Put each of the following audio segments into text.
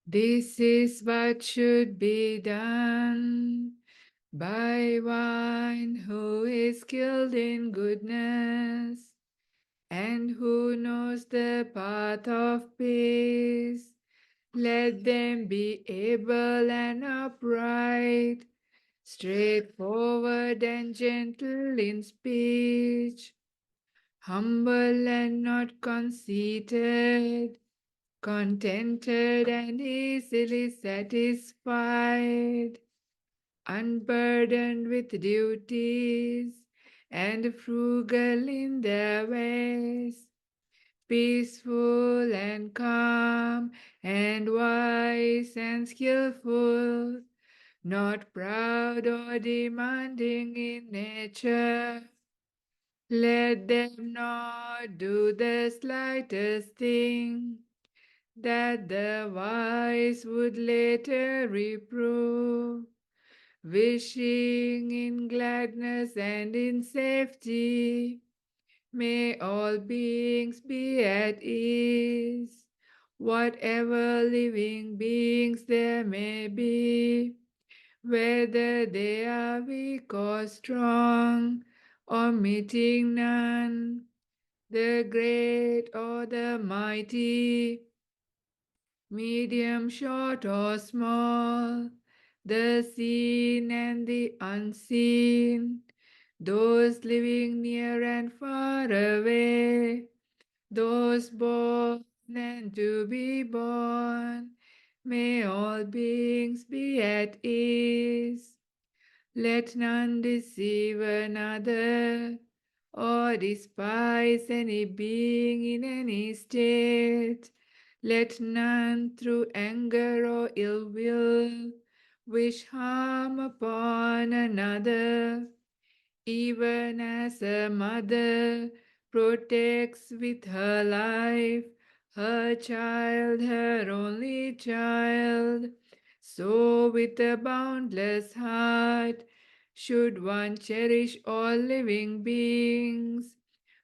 This is what should be done by one who is skilled in goodness and who knows the path of peace. Let them be able and upright, straightforward and gentle in speech, humble and not conceited, contented and easily satisfied, unburdened with duties, and frugal in their ways, peaceful and calm, and wise and skillful, not proud or demanding in nature. Let them not do the slightest thing that the wise would later reprove, wishing in gladness and in safety. May all beings be at ease, whatever living beings there may be, whether they are weak or strong, omitting none, the great or the mighty, medium, short or small, the seen and the unseen, those living near and far away, those born and to be born. May all beings be at ease. Let none deceive another or despise any being in any state. Let none through anger or ill will wish harm upon another, even as a mother protects with her life her child, her only child. So with a boundless heart should one cherish all living beings,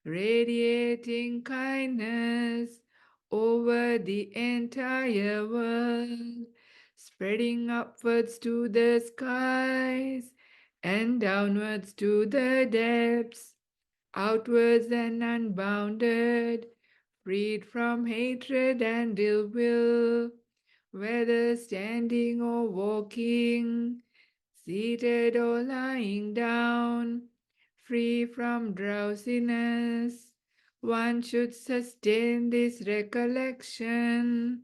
radiating kindness over the entire world, spreading upwards to the skies and downwards to the depths, outwards and unbounded, freed from hatred and ill will, whether standing or walking, seated or lying down, free from drowsiness. One should sustain this recollection.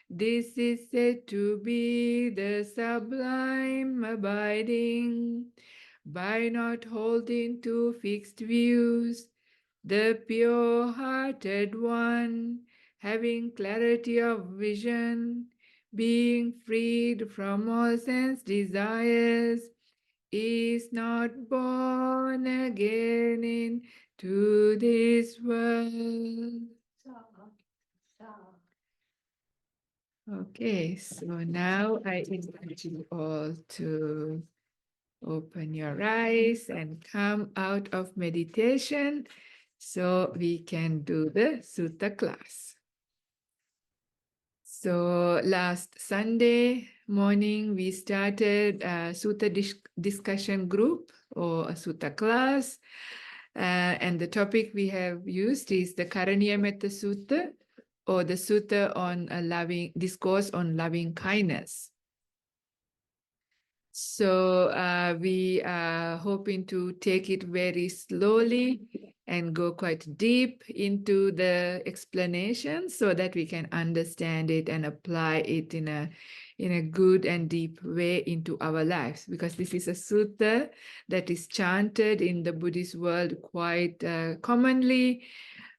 This is said to be the sublime abiding, by not holding to fixed views, the pure-hearted one, having clarity of vision, being freed from all sense desires, is not born again into this world. Okay, so now I invite you all to open your eyes and come out of meditation so we can do the sutta class. So last Sunday morning, we started a sutta discussion group or a sutta class. And the topic we have used is the Karaniyametta sutta, or the sutta on discourse on loving kindness. So we are hoping to take it very slowly and go quite deep into the explanation so that we can understand it and apply it in a good and deep way into our lives. Because this is a sutta that is chanted in the Buddhist world quite commonly,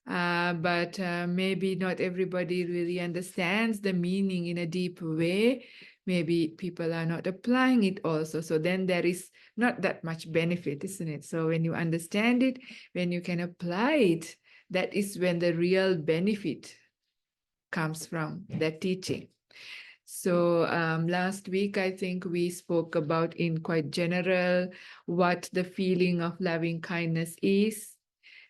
but maybe not everybody really understands the meaning in a deep way. Maybe people are not applying it also. So then there is not that much benefit, isn't it? So when you understand it, when you can apply it, that is when the real benefit comes from that teaching. So last week, I think we spoke about in quite general what the feeling of loving kindness is.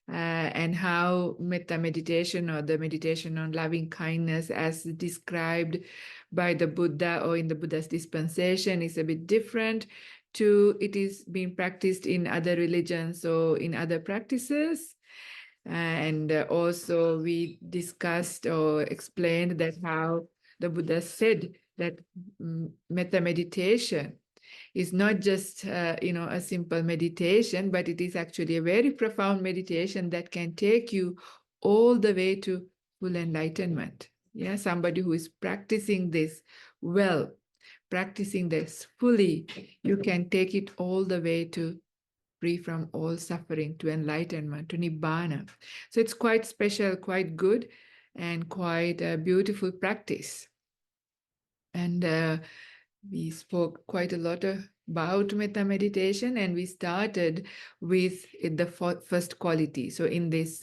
and how metta meditation, or the meditation on loving kindness as described by the Buddha or in the Buddha's dispensation, is a bit different to it is being practiced in other religions or in other practices. And also we discussed or explained that how the Buddha said that metta meditation is not just a simple meditation, but it is actually a very profound meditation that can take you all the way to full enlightenment. Yeah, somebody who is practicing this well, practicing this fully, you can take it all the way to free from all suffering, to enlightenment, to nibbana. So it's quite special, quite good, and quite a beautiful practice. And we spoke quite a lot about metta meditation, and we started with the first quality. So in this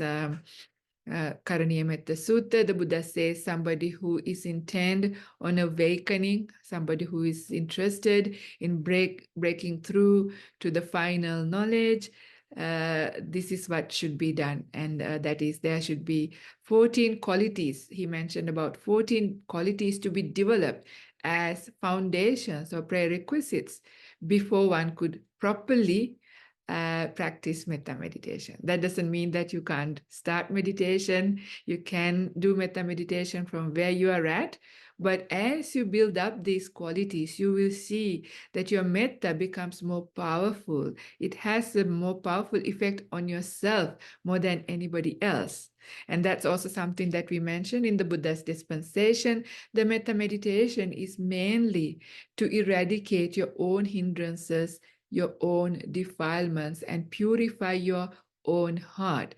Karaniyametta sutta, the Buddha says somebody who is intent on awakening, somebody who is interested in breaking through to the final knowledge, this is what should be done. And that is, there should be 14 qualities. He mentioned about 14 qualities to be developed as foundations or prerequisites before one could properly practice metta meditation. That doesn't mean that you can't start meditation. You can do metta meditation from where you are at. But as you build up these qualities, you will see that your metta becomes more powerful. It has a more powerful effect on yourself more than anybody else. And that's also something that we mentioned in the Buddha's dispensation. The metta meditation is mainly to eradicate your own hindrances, your own defilements, and purify your own heart.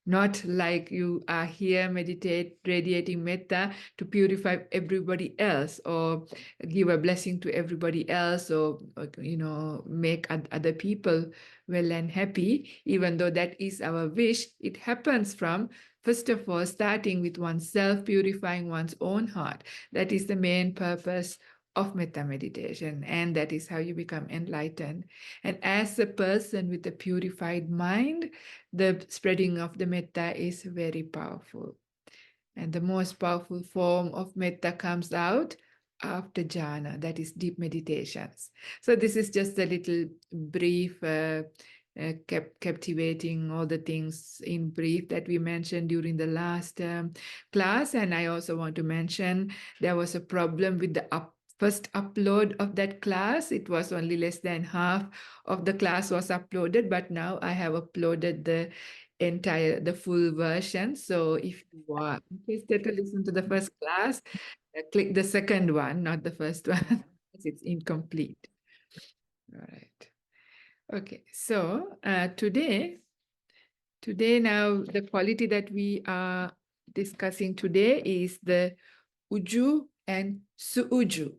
Not like you are here radiating metta to purify everybody else, or give a blessing to everybody else, or make other people well and happy. Even though that is our wish, it happens from, first of all, starting with oneself, purifying one's own heart. That is the main purpose of metta meditation, and that is how you become enlightened. And as a person with a purified mind, the spreading of the metta is very powerful. And the most powerful form of metta comes out after jhana, that is deep meditations. So this is just a little brief, captivating all the things in brief that we mentioned during the last class. And I also want to mention there was a problem with the first upload of that class. It was only less than half of the class was uploaded, but now I have uploaded the full version. So if you are interested to listen to the first class, click the second one, not the first one, because it's incomplete. All right. Okay, so today now the quality that we are discussing today is the uju and sūjū.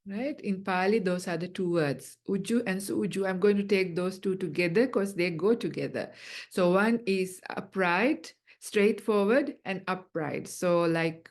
Right? In Pali, those are the two words, uju and sūjū. I'm going to take those two together because they go together. So one is upright, straightforward, and upright. So like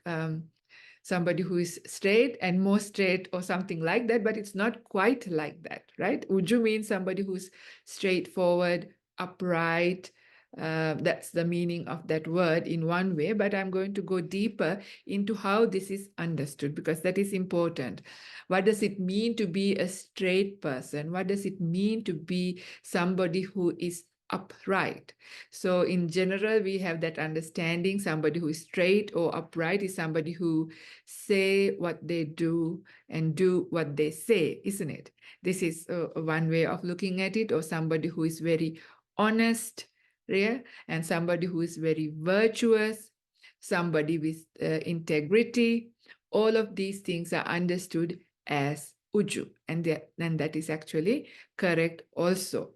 somebody who is straight and more straight or something like that, but it's not quite like that, right? Uju means somebody who's straightforward, upright. That's the meaning of that word in one way, but I'm going to go deeper into how this is understood, because that is important. What does it mean to be a straight person? What does it mean to be somebody who is upright? So in general, we have that understanding. Somebody who is straight or upright is somebody who say what they do and do what they say, isn't it? This is one way of looking at it. Or somebody who is very honest, yeah, and somebody who is very virtuous, somebody with integrity. All of these things are understood as uju, and that is actually correct also.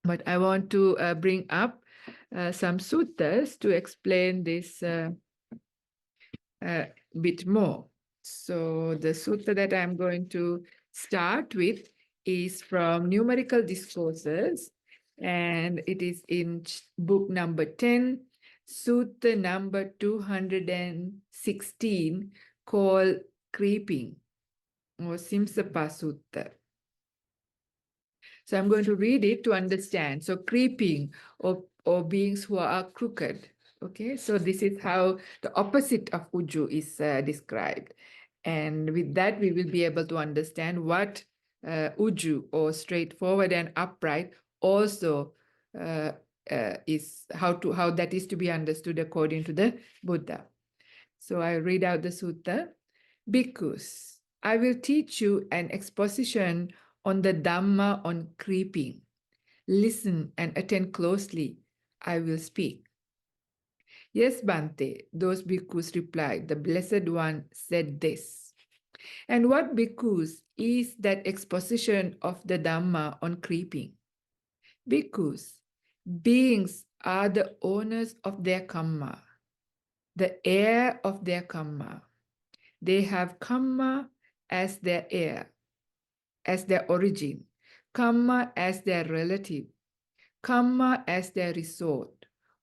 But I want to bring up some suttas to explain this a bit more. So the sutta that I'm going to start with is from Numerical Discourses, and it is in book number 10, sutta number 216, called Creeping, or Simsapa Sutta. So I'm going to read it to understand. So creeping or or beings who are crooked. Okay, so this is how the opposite of uju is described. And with that, we will be able to understand what uju, or straightforward and upright, also is how that is to be understood according to the Buddha. So I read out the sutta. Bhikkhus, I will teach you an exposition on the Dhamma on creeping. Listen and attend closely. I will speak. Yes, Bhante, those bhikkhus replied. The Blessed One said this. And what bhikkhus is that exposition of the Dhamma on creeping? Bhikkhus, beings are the owners of their karma, the heir of their karma. They have karma as their heir, as their origin, karma as their relative, karma as their resort.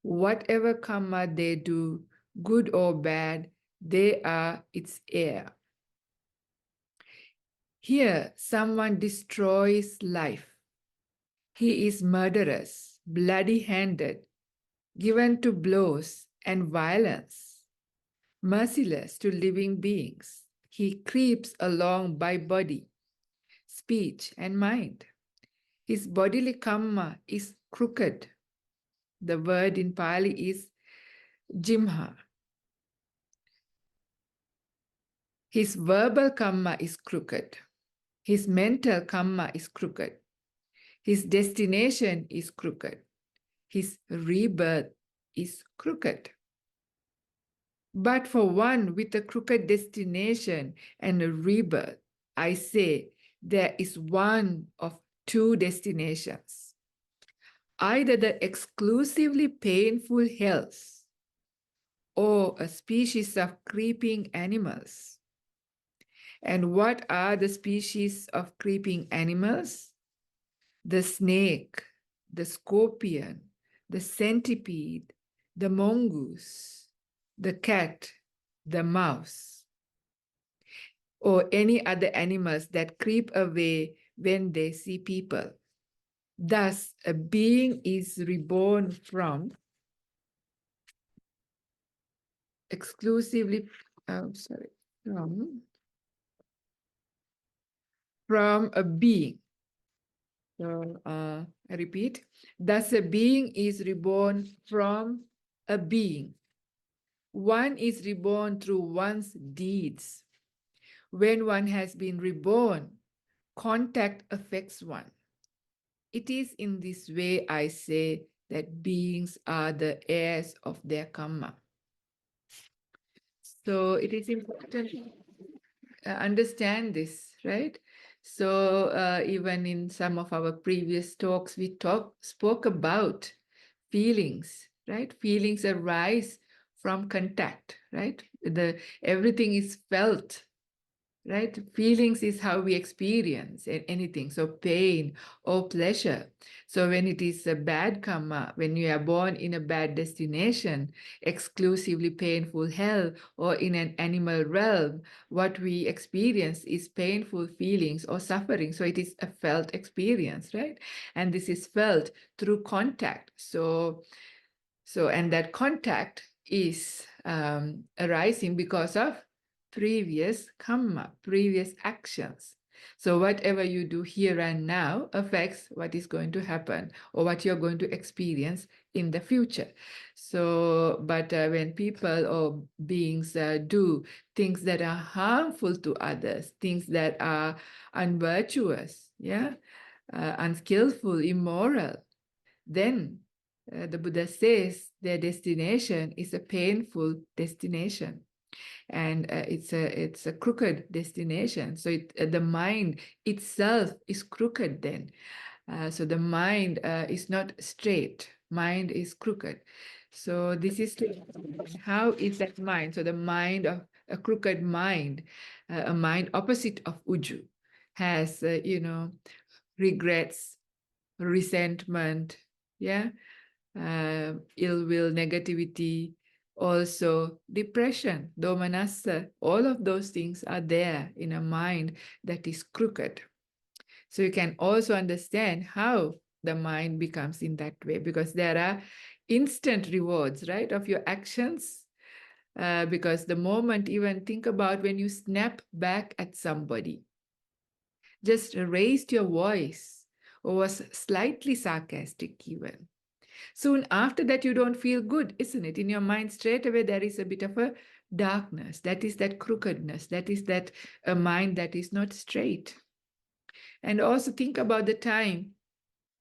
Whatever karma they do, good or bad, they are its heir. Here, someone destroys life. He is murderous, bloody-handed, given to blows and violence, merciless to living beings. He creeps along by body, speech, and mind. His bodily karma is crooked. The word in Pali is jimha. His verbal karma is crooked. His mental karma is crooked. His destination is crooked. His rebirth is crooked. But for one with a crooked destination and a rebirth, I say there is one of two destinations. Either the exclusively painful hells or a species of creeping animals. And what are the species of creeping animals? The snake, the scorpion, the centipede, the mongoose, the cat, the mouse, or any other animals that creep away when they see people. Thus, a being is reborn from exclusively, from a being. So I repeat, thus a being is reborn from a being. One is reborn through one's deeds. When one has been reborn, contact affects one. It is in this way I say that beings are the heirs of their karma. So it is important to understand this, right? So even in some of our previous talks, we spoke about feelings, right? Feelings arise from contact, right? Everything is felt, right? Feelings is how we experience anything. So pain or pleasure. So when it is a bad karma, when you are born in a bad destination, exclusively painful hell, or in an animal realm, what we experience is painful feelings or suffering. So it is a felt experience, right? And this is felt through contact. And that contact is arising because of previous karma, previous actions. So whatever you do here and now affects what is going to happen or what you're going to experience in the future. But when people or beings do things that are harmful to others, things that are unvirtuous, unskillful, immoral, then the Buddha says their destination is a painful destination, and it's a crooked destination. So the mind itself is crooked then. So the mind is not straight. Mind is crooked. So this is how is that mind? So the mind of a crooked mind, a mind opposite of uju, has regrets, resentment, ill will, negativity, also depression, domanassa. All of those things are there in a mind that is crooked. So you can also understand how the mind becomes in that way, because there are instant rewards, right, of your actions. Because the moment, even think about when you snap back at somebody, just raised your voice or was slightly sarcastic even. Soon after that, you don't feel good, isn't it? In your mind, straight away, there is a bit of a darkness. That is that crookedness. That is that a mind that is not straight. And also think about the time,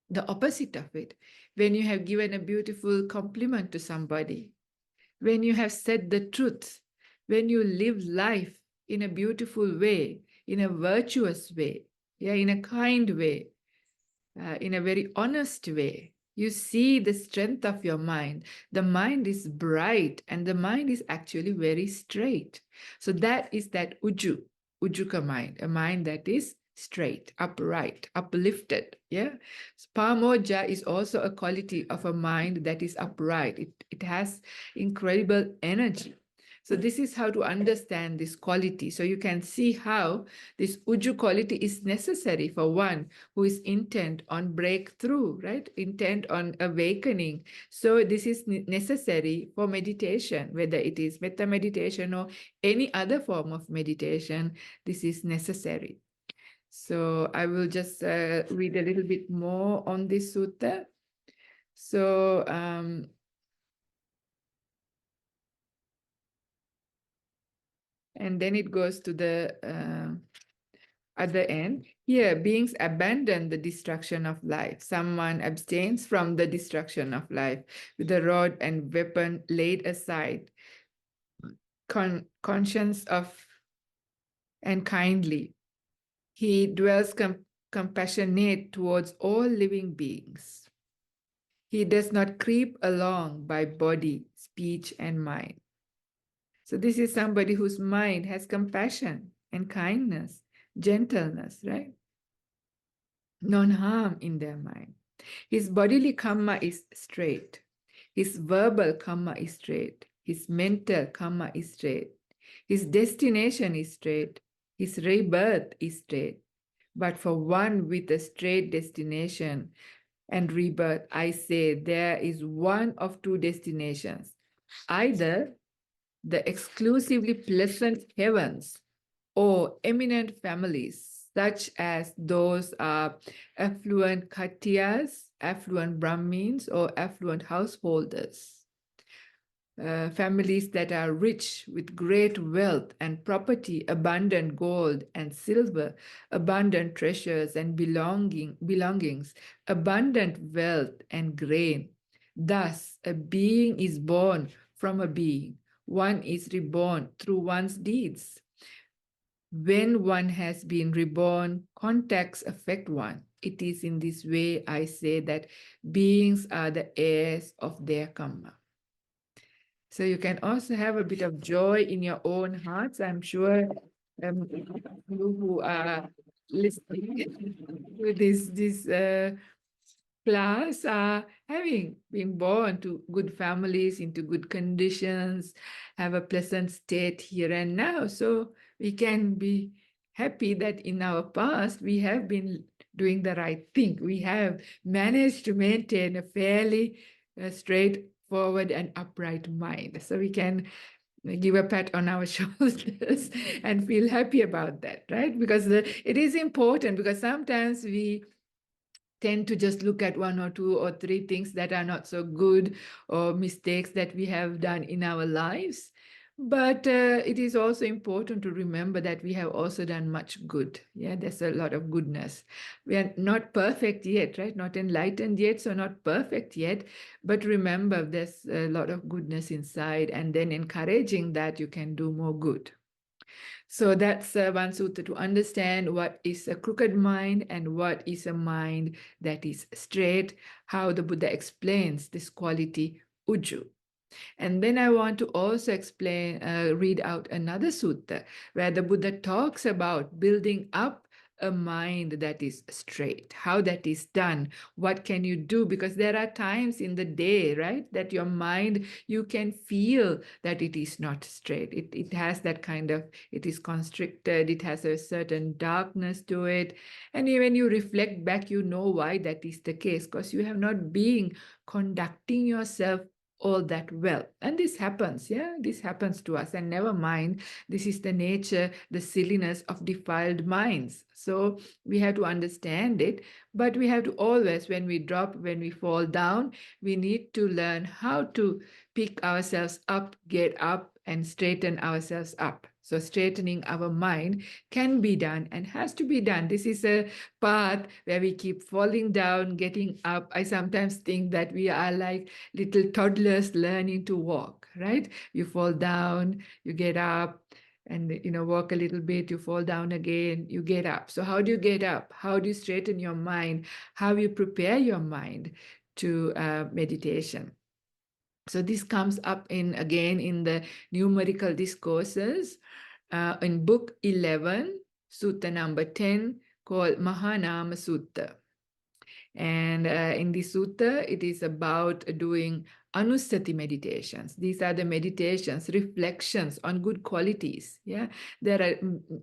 the opposite of it, when you have given a beautiful compliment to somebody, when you have said the truth, when you live life in a beautiful way, in a virtuous way, yeah, in a kind way, in a very honest way. You see the strength of your mind. The mind is bright and the mind is actually very straight. So that is that ujuka mind, a mind that is straight, upright, uplifted. Yeah. Pamoja is also a quality of a mind that is upright. It has incredible energy. So this is how to understand this quality. So you can see how this uju quality is necessary for one who is intent on breakthrough, right? Intent on awakening. So this is necessary for meditation, whether it is metta meditation or any other form of meditation. This is necessary. So I will just read a little bit more on this sutta. So and then it goes to the other end. Here, beings abandon the destruction of life. Someone abstains from the destruction of life with the rod and weapon laid aside, conscious of and kindly. He dwells compassionate towards all living beings. He does not creep along by body, speech, and mind. So this is somebody whose mind has compassion and kindness, gentleness, right? Non-harm in their mind. His bodily karma is straight. His verbal karma is straight. His mental karma is straight. His destination is straight. His rebirth is straight. But for one with a straight destination and rebirth, I say there is one of two destinations. Either the exclusively pleasant heavens or eminent families, such as those are affluent Khattiyas, affluent Brahmins, or affluent householders. Families that are rich with great wealth and property, abundant gold and silver, abundant treasures and belongings, abundant wealth and grain. Thus, a being is born from a being. One is reborn through one's deeds. When one has been reborn, contacts affect one. It is in this way I say that beings are the heirs of their karma. So you can also have a bit of joy in your own hearts. I'm sure you who are listening to this class are having been born to good families, into good conditions, have a pleasant state here and now. So we can be happy that in our past we have been doing the right thing. We have managed to maintain a fairly straightforward and upright mind. So we can give a pat on our shoulders and feel happy about that, right? Because it is important, because sometimes we tend to just look at one or two or three things that are not so good or mistakes that we have done in our lives. But it is also important to remember that we have also done much good. Yeah, there's a lot of goodness. We are not perfect yet, right? Not enlightened yet, so not perfect yet. But remember, there's a lot of goodness inside, and then encouraging that you can do more good. So that's one sutta, to understand what is a crooked mind and what is a mind that is straight, how the Buddha explains this quality, uju. And then I want to also read out another sutta where the Buddha talks about building up a mind that is straight. How that is done, what can you do? Because there are times in the day, right, that your mind, you can feel that it is not straight. It has that kind of, it is constricted, it has a certain darkness to it. And when you reflect back, you know why that is the case, because you have not been conducting yourself all that well. And this happens, yeah, this happens to us. And never mind, this is the nature, the silliness of defiled minds. So we have to understand it, but we have to always, when we drop, when we fall down, we need to learn how to pick ourselves up, get up, and straighten ourselves up. So straightening our mind can be done and has to be done. This is a path where we keep falling down, getting up. I sometimes think that we are like little toddlers learning to walk, right? You fall down, you get up, and walk a little bit, you fall down again, you get up. So how do you get up? How do you straighten your mind? How you prepare your mind to meditation? So this comes up again in the numerical discourses in book 11, sutta number 10, called Mahanama Sutta. And in the sutta, it is about doing anusati meditations. These are the meditations, reflections on good qualities. Yeah, there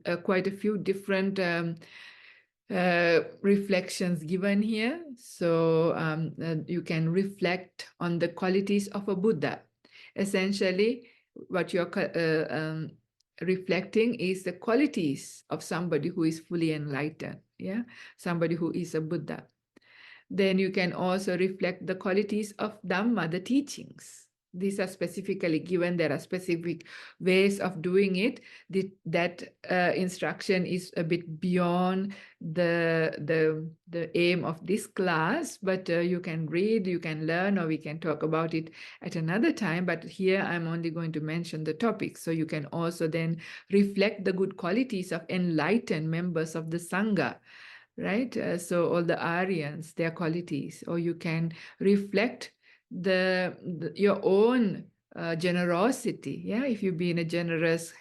are quite a few different reflections given here. So you can reflect on the qualities of a Buddha. Essentially, what you're reflecting is the qualities of somebody who is fully enlightened. Yeah, somebody who is a Buddha. Then you can also reflect the qualities of Dhamma, the teachings. These are specifically given. There are specific ways of doing it. That instruction is a bit beyond the aim of this class, but you can read, you can learn, or we can talk about it at another time. But here I'm only going to mention the topic. So you can also then reflect the good qualities of enlightened members of the Sangha, right? So all the Aryans, their qualities, or you can reflect your own generosity. Yeah, if you've been a generous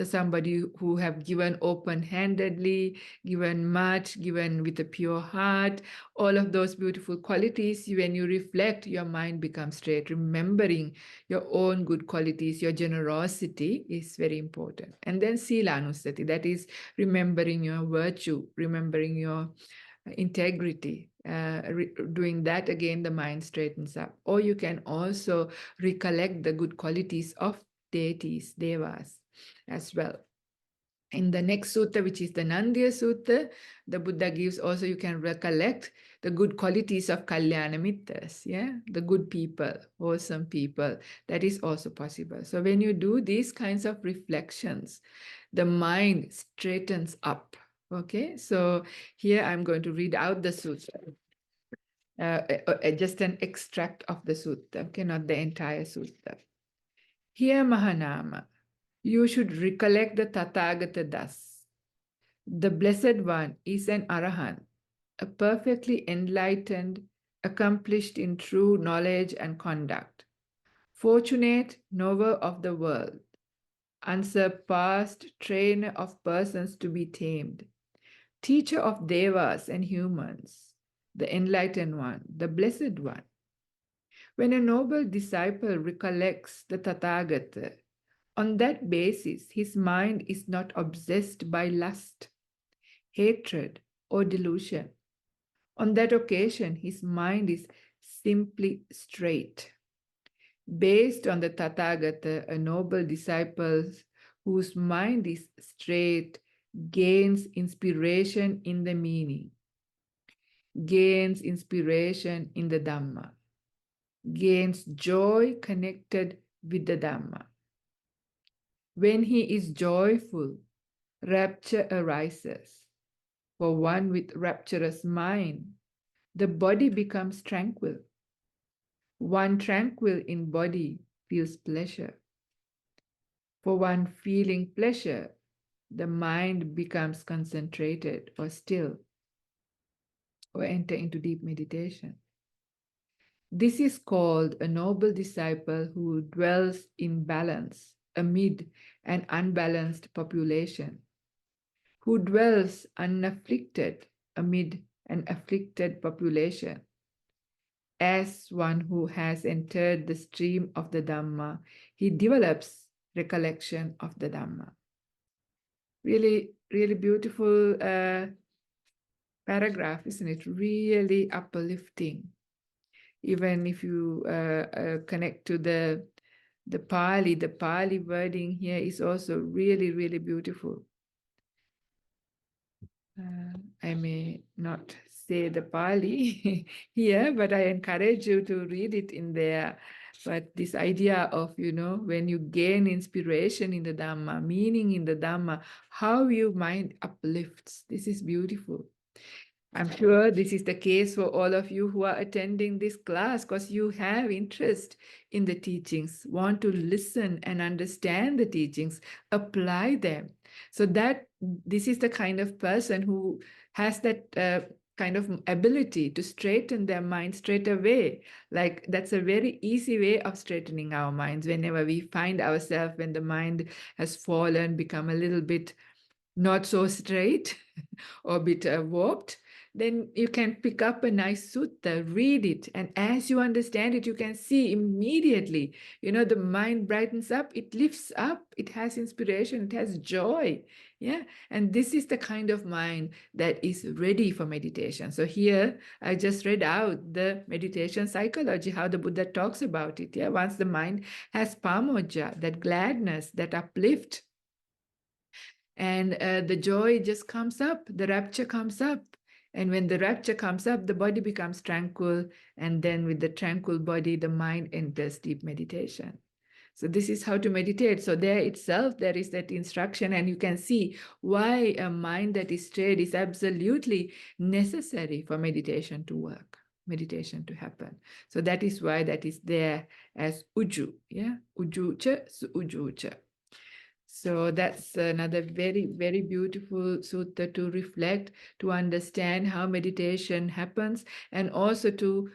somebody who have given open-handedly, given much, given with a pure heart, all of those beautiful qualities, when you reflect, your mind becomes straight. Remembering your own good qualities, your generosity is very important. And then Silanusati, that is remembering your virtue, remembering your integrity. Doing that again, the mind straightens up. Or you can also recollect the good qualities of deities, devas, as well. In the next sutta, which is the Nandiya Sutta, the Buddha gives also, you can recollect the good qualities of Kalyanamitas, yeah, the good people, wholesome people. That is also possible. So when you do these kinds of reflections, the mind straightens up. Okay, so here I'm going to read out the sutta, just an extract of the sutta, okay, not the entire sutta. Here, Mahanama, you should recollect the Tathagata thus. The Blessed One is an Arahant, a perfectly enlightened, accomplished in true knowledge and conduct, fortunate knower of the world, unsurpassed trainer of persons to be tamed, teacher of devas and humans, the enlightened one, the Blessed One. When a noble disciple recollects the Tathagata, on that basis, his mind is not obsessed by lust, hatred, or delusion. On that occasion, his mind is simply straight. Based on the Tathagata, a noble disciple whose mind is straight gains inspiration in the meaning, gains inspiration in the Dhamma, gains joy connected with the Dhamma. When he is joyful, rapture arises. For one with rapturous mind, the body becomes tranquil. One tranquil in body feels pleasure. For one feeling pleasure, the mind becomes concentrated or still, or enter into deep meditation. This is called a noble disciple who dwells in balance amid an unbalanced population, who dwells unafflicted amid an afflicted population. As one who has entered the stream of the Dhamma, he develops recollection of the Dhamma. Really, really beautiful paragraph, isn't it? Really uplifting. Even if you connect to the Pali wording here is also really, really beautiful. I may not say the Pali here, but I encourage you to read it in there. But this idea of, when you gain inspiration in the Dhamma, meaning in the Dhamma, how your mind uplifts. This is beautiful. I'm sure this is the case for all of you who are attending this class because you have interest in the teachings, want to listen and understand the teachings, apply them. So that this is the kind of person who has that kind of ability to straighten their mind straight away. Like that's a very easy way of straightening our minds whenever we find ourselves when the mind has fallen, become a little bit not so straight or a bit warped. Then you can pick up a nice sutta, read it, and as you understand it, you can see immediately, the mind brightens up, it lifts up, it has inspiration, it has joy. Yeah, and this is the kind of mind that is ready for meditation. So here I just read out the meditation psychology, how the Buddha talks about it. Yeah, once the mind has pamoja, that gladness, that uplift, and the joy just comes up, the rapture comes up. And when the rapture comes up, the body becomes tranquil. And then with the tranquil body, the mind enters deep meditation. So this is how to meditate. So there itself, there is that instruction, and you can see why a mind that is straight is absolutely necessary for meditation to work, meditation to happen. So that is why that is there as uju, yeah, uju cha, sūjū cha. So that's another very, very beautiful sutta to reflect, to understand how meditation happens, and also to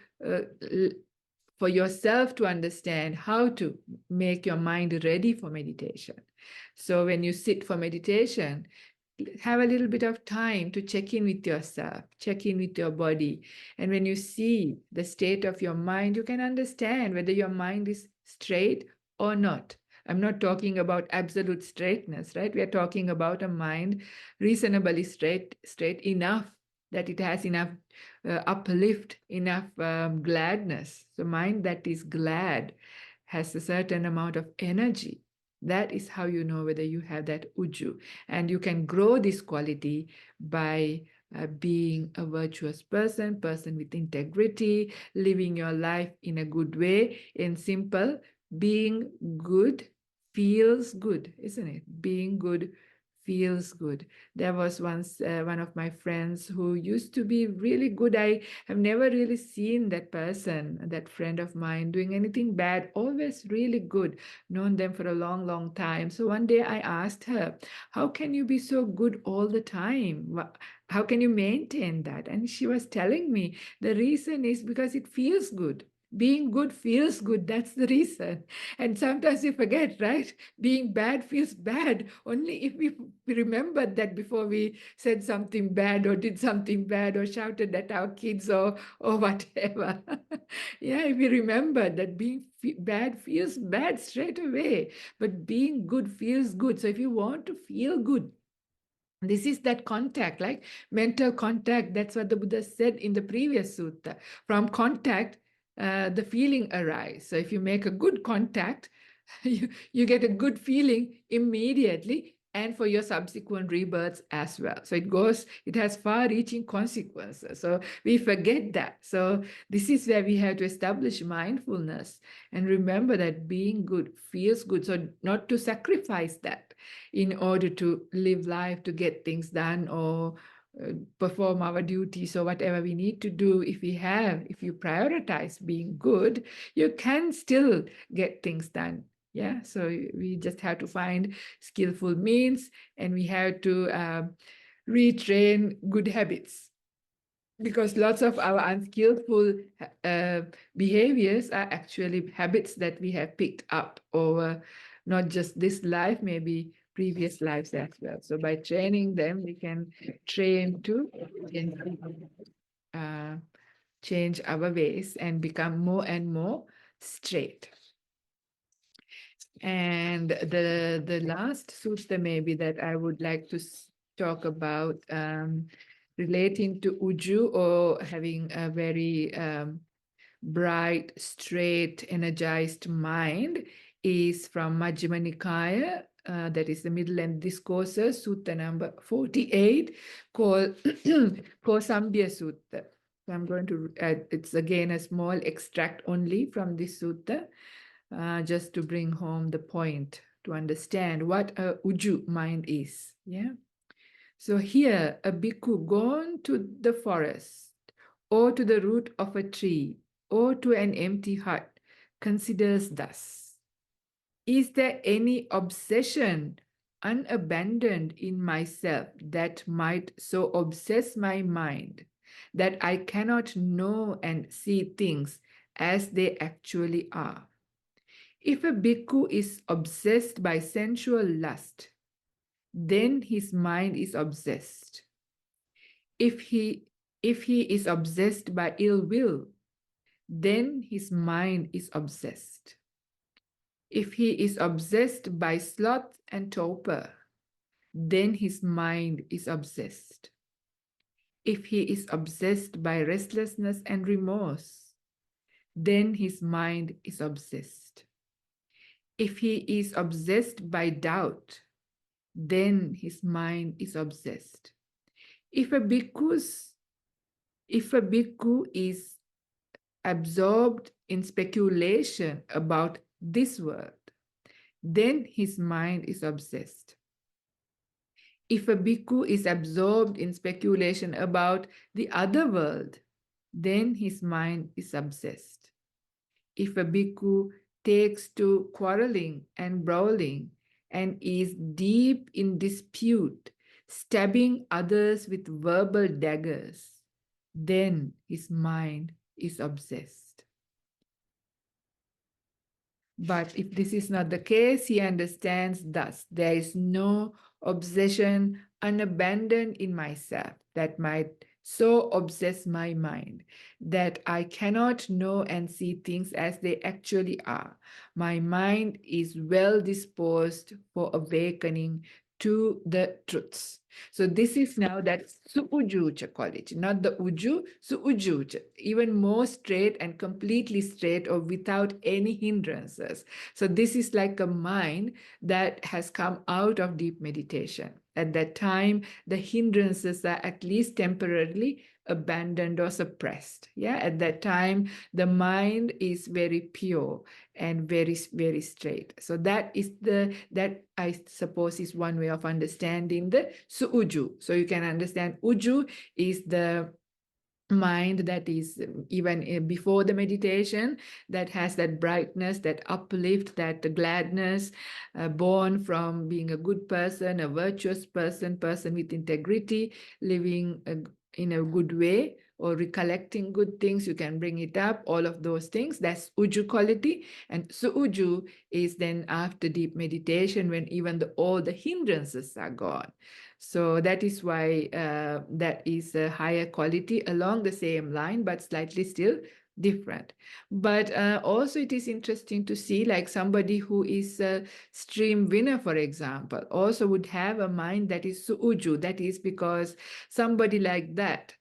for yourself to understand how to make your mind ready for meditation. So when you sit for meditation, have a little bit of time to check in with yourself, check in with your body. And when you see the state of your mind, you can understand whether your mind is straight or not. I'm not talking about absolute straightness, right? We are talking about a mind reasonably straight enough that it has enough uplift, enough gladness. So mind that is glad has a certain amount of energy. That is how you know whether you have that uju. And you can grow this quality by being a virtuous person with integrity, living your life in a good way. In simple, being good feels good, isn't it? Being good feels good. There was once one of my friends who used to be really good. I have never really seen that person, that friend of mine, doing anything bad, always really good, known them for a long, long time. So one day I asked her, how can you be so good all the time? How can you maintain that? And she was telling me the reason is because it feels good. Being good feels good. That's the reason. And sometimes we forget, right? Being bad feels bad only if we remember that before we said something bad or did something bad or shouted at our kids or whatever. Yeah, if we remember that being bad feels bad straight away, but being good feels good. So if you want to feel good, this is that contact, like mental contact. That's what the Buddha said in the previous sutta. From contact, the feeling arises. So if you make a good contact, you get a good feeling immediately, and for your subsequent rebirths as well. So it has far-reaching consequences. So we forget that. So this is where we have to establish mindfulness and remember that being good feels good. So not to sacrifice that in order to live life, to get things done, or perform our duties or whatever we need to do. If you prioritize being good, you can still get things done. Yeah, so we just have to find skillful means, and we have to retrain good habits, because lots of our unskillful behaviors are actually habits that we have picked up over not just this life, maybe previous lives as well. So by training them, we can train to uh, change our ways and become more and more straight. And the last sutta maybe that I would like to talk about relating to uju, or having a very bright, straight, energized mind, is from Majjhima Nikaya, that is the Middle Length Discourses, Sutta number 48, called Kosambhya Sutta. So I'm going to, it's again a small extract only from this sutta, just to bring home the point, to understand what a uju mind is. Yeah. So here, a bhikkhu gone to the forest, or to the root of a tree, or to an empty hut, considers thus: is there any obsession unabandoned in myself that might so obsess my mind that I cannot know and see things as they actually are? If a bhikkhu is obsessed by sensual lust, then his mind is obsessed. If he is obsessed by ill will, then his mind is obsessed. If he is obsessed by sloth and torpor, then his mind is obsessed. If he is obsessed by restlessness and remorse, then his mind is obsessed. If he is obsessed by doubt, then his mind is obsessed. If a bhikkhu is absorbed in speculation about this world, then his mind is obsessed. If a bhikkhu is absorbed in speculation about the other world, then his mind is obsessed. If a bhikkhu takes to quarreling and brawling and is deep in dispute, stabbing others with verbal daggers, then his mind is obsessed. But if this is not the case, he understands thus: there is no obsession unabandoned in myself that might so obsess my mind that I cannot know and see things as they actually are. My mind is well disposed for awakening to the truths. So this is now that sūjū quality, not the uju, sūjū, even more straight and completely straight, or without any hindrances. So this is like a mind that has come out of deep meditation. At that time, the hindrances are at least temporarily abandoned or suppressed. Yeah, at that time, the mind is very pure and very, very straight. So that I suppose is one way of understanding the suhuju. So you can understand uju is the mind that is even before the meditation, that has that brightness, that uplift, that gladness, born from being a good person, a virtuous person with integrity, living in a good way, or recollecting good things. You can bring it up, all of those things. That's uju quality. And suhuju is then after deep meditation, when even all the hindrances are gone. So that is why that is a higher quality along the same line, but slightly still different. But also it is interesting to see, like somebody who is a stream winner, for example, also would have a mind that is suhuju. That is because somebody like that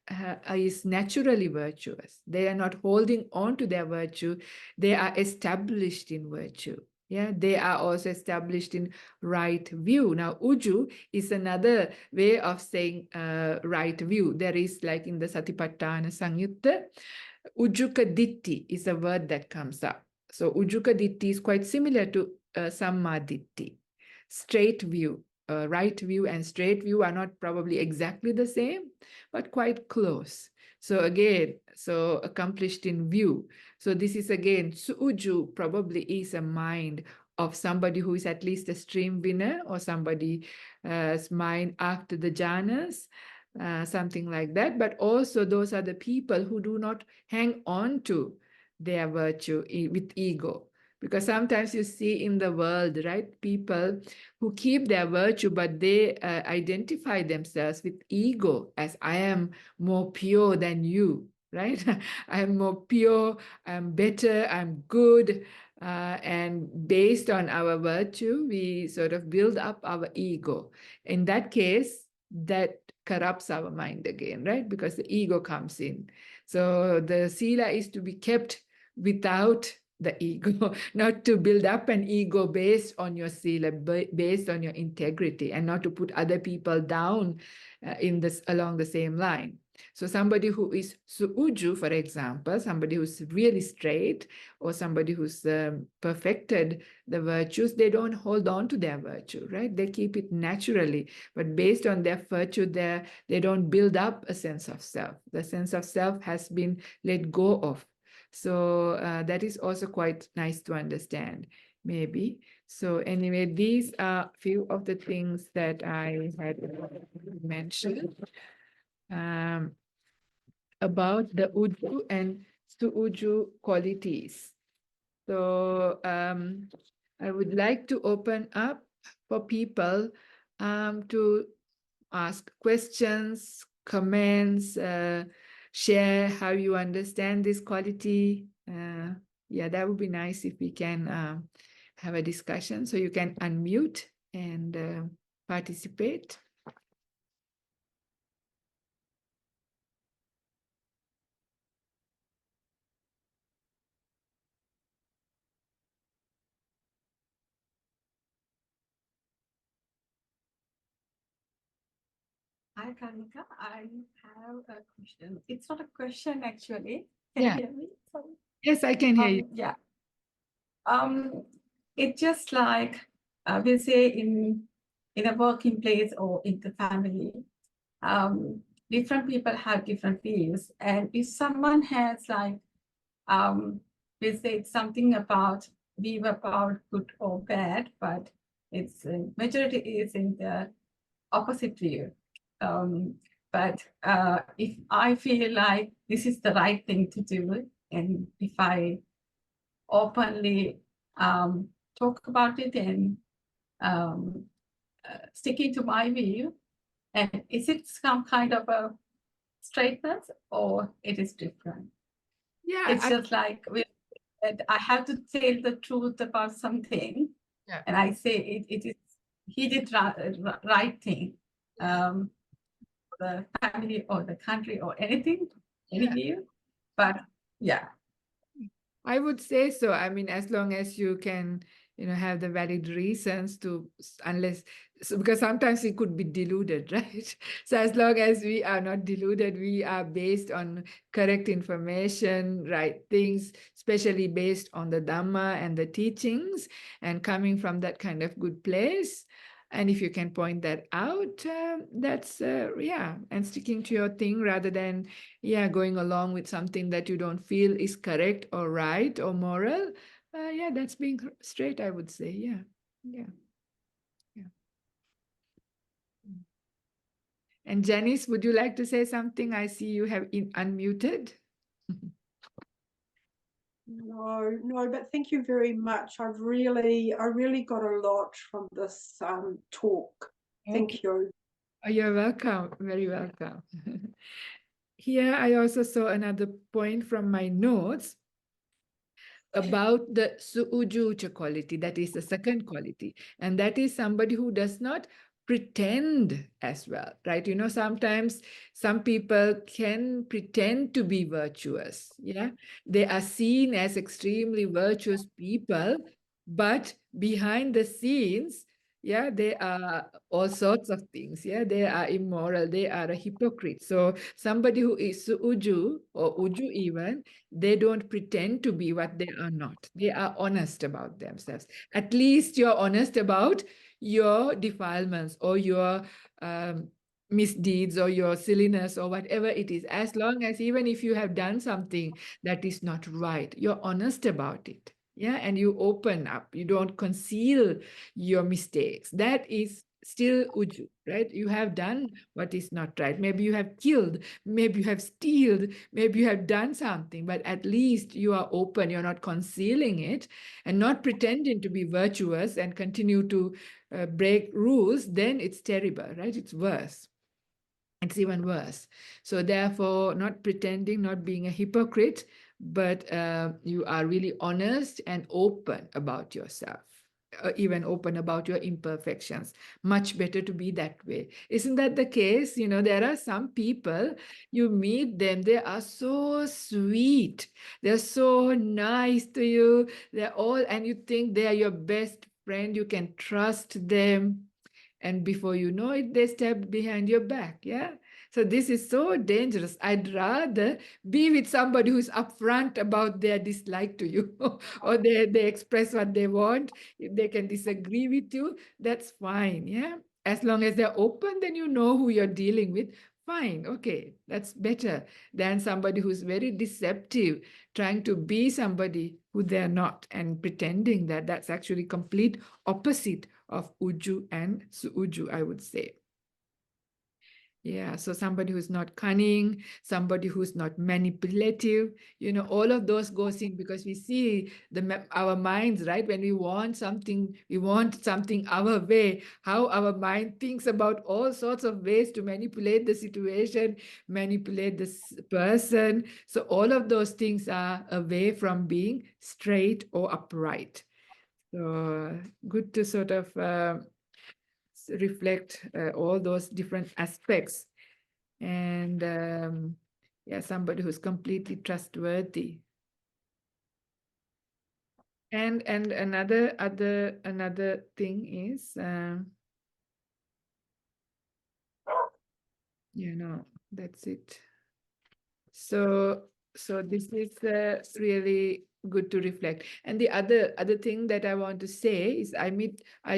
is naturally virtuous. They are not holding on to their virtue. They are established in virtue. Yeah, they are also established in right view. Now, uju is another way of saying right view. There is, like in the Satipatthana Samyutta, ujuka ditti is a word that comes up. So ujuka ditti is quite similar to samma ditti. Straight view, right view and straight view are not probably exactly the same, but quite close. So again, so accomplished in view. So this is again, suhuju probably is a mind of somebody who is at least a stream winner, or somebody's mind after the jhanas, something like that. But also those are the people who do not hang on to their virtue with ego. Because sometimes you see in the world, right, people who keep their virtue, but they identify themselves with ego as I am more pure than you, right? I am more pure, I'm better, I'm good. And based on our virtue, we sort of build up our ego. In that case, that corrupts our mind again, right? Because the ego comes in. So the sila is to be kept without the ego, not to build up an ego based on your sila, based on your integrity, and not to put other people down in this along the same line. So somebody who is sūjū, for example, somebody who's really straight, or somebody who's perfected the virtues, they don't hold on to their virtue, right? They keep it naturally, but based on their virtue, they don't build up a sense of self. The sense of self has been let go of. So that is also quite nice to understand, maybe. So anyway, these are few of the things that I had mentioned about the uju and sūjū qualities. So I would like to open up for people to ask questions, comments, share how you understand this quality. Yeah, that would be nice if we can have a discussion. So you can unmute and participate. Hi, Karunika. I have a question. It's not a question, actually. Can you hear me? Sorry. Yes, I can hear you. Yeah. It's just like we'll say in a working place or in the family, different people have different views. And if someone has like, we'll say it's something about view about good or bad, but it's majority is in the opposite view. But if I feel like this is the right thing to do, and if I openly talk about it and sticking to my view, and is it some kind of a straightness or it is different? Yeah, It's just like I have to tell the truth about something, and I say it is he did right thing. The family or the country or anything, any view. But yeah. I would say so. I mean, as long as you can, have the valid reasons to, unless, so because sometimes we could be deluded, right? So as long as we are not deluded, we are based on correct information, right things, especially based on the Dhamma and the teachings, and coming from that kind of good place. And if you can point that out, that's, and sticking to your thing rather than, going along with something that you don't feel is correct or right or moral. That's being straight, I would say. Yeah. And Janice, would you like to say something? I see you have unmuted. No, but thank you very much. I really got a lot from this talk. Thank you. Oh, you're welcome. Very welcome. Here, I also saw another point from my notes about the sūjū quality. That is the second quality. And that is somebody who does not pretend as well, right? Sometimes some people can pretend to be virtuous. Yeah. They are seen as extremely virtuous people, but behind the scenes, they are all sorts of things. Yeah, they are immoral. They are a hypocrite. So somebody who is sūjū or uju even, they don't pretend to be what they are not. They are honest about themselves. At least you're honest about your defilements or your misdeeds or your silliness or whatever it is. As long as, even if you have done something that is not right, you're honest about it. Yeah, and you open up. You don't conceal your mistakes. That is still uju, right? You have done what is not right. Maybe you have killed, maybe you have stealed, maybe you have done something, but at least you are open, you're not concealing it and not pretending to be virtuous and continue to break rules. Then it's terrible, right? It's worse. It's even worse. So therefore, not pretending, not being a hypocrite, but you are really honest and open about yourself, even open about your imperfections. Much better to be that way. Isn't that the case? You know, there are some people, you meet them, they are so sweet. They're so nice to you. They're all, and you think they are your best friend. You can trust them. And before you know it, they step behind your back. Yeah. So this is so dangerous. I'd rather be with somebody who's upfront about their dislike to you or they express what they want. If they can disagree with you, that's fine. Yeah. As long as they're open, then you know who you're dealing with. Fine. Okay. That's better than somebody who's very deceptive, trying to be somebody who they're not and pretending that that's actually complete opposite of uju and sūjū, I would say. Yeah, so somebody who's not cunning, somebody who's not manipulative, you know, all of those goes in because we see our minds, right? When we want something our way, how our mind thinks about all sorts of ways to manipulate the situation, manipulate this person. So all of those things are away from being straight or upright. So good to sort of reflect all those different aspects. And yeah, somebody who's completely trustworthy. And another thing is, you know, that's it. So this is really good to reflect. And the other thing that I want to say is I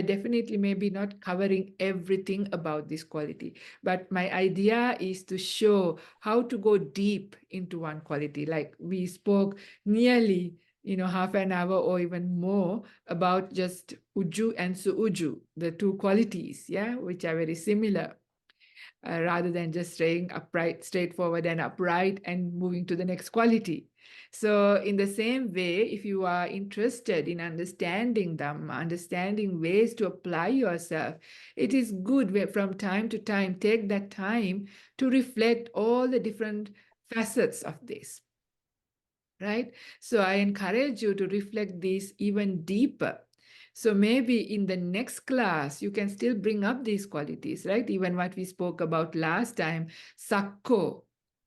definitely may be not covering everything about this quality, but my idea is to show how to go deep into one quality. Like we spoke nearly, you know, half an hour or even more about just uju and sūjū, the two qualities, yeah, which are very similar. Rather than just staying upright, straightforward and upright and moving to the next quality. So in the same way, if you are interested in understanding them, understanding ways to apply yourself, it is good from time to time, take that time to reflect all the different facets of this, right? So I encourage you to reflect this even deeper. So maybe in the next class, you can still bring up these qualities, right? Even what we spoke about last time, Suvaco,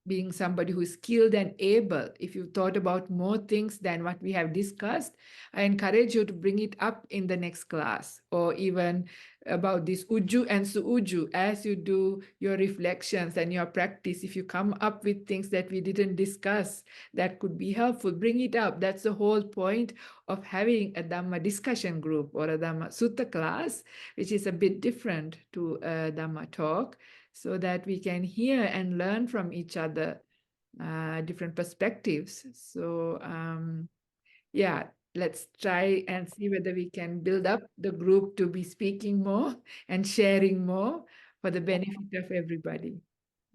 being somebody who is skilled and able. If you thought about more things than what we have discussed, I encourage you to bring it up in the next class, or even about this uju and sūjū as you do your reflections and your practice. If you come up with things that we didn't discuss that could be helpful, bring it up. That's the whole point of having a Dhamma discussion group or a Dhamma Sutta class, which is a bit different to a Dhamma talk, so that we can hear and learn from each other different perspectives. So yeah, let's try and see whether we can build up the group to be speaking more and sharing more for the benefit of everybody.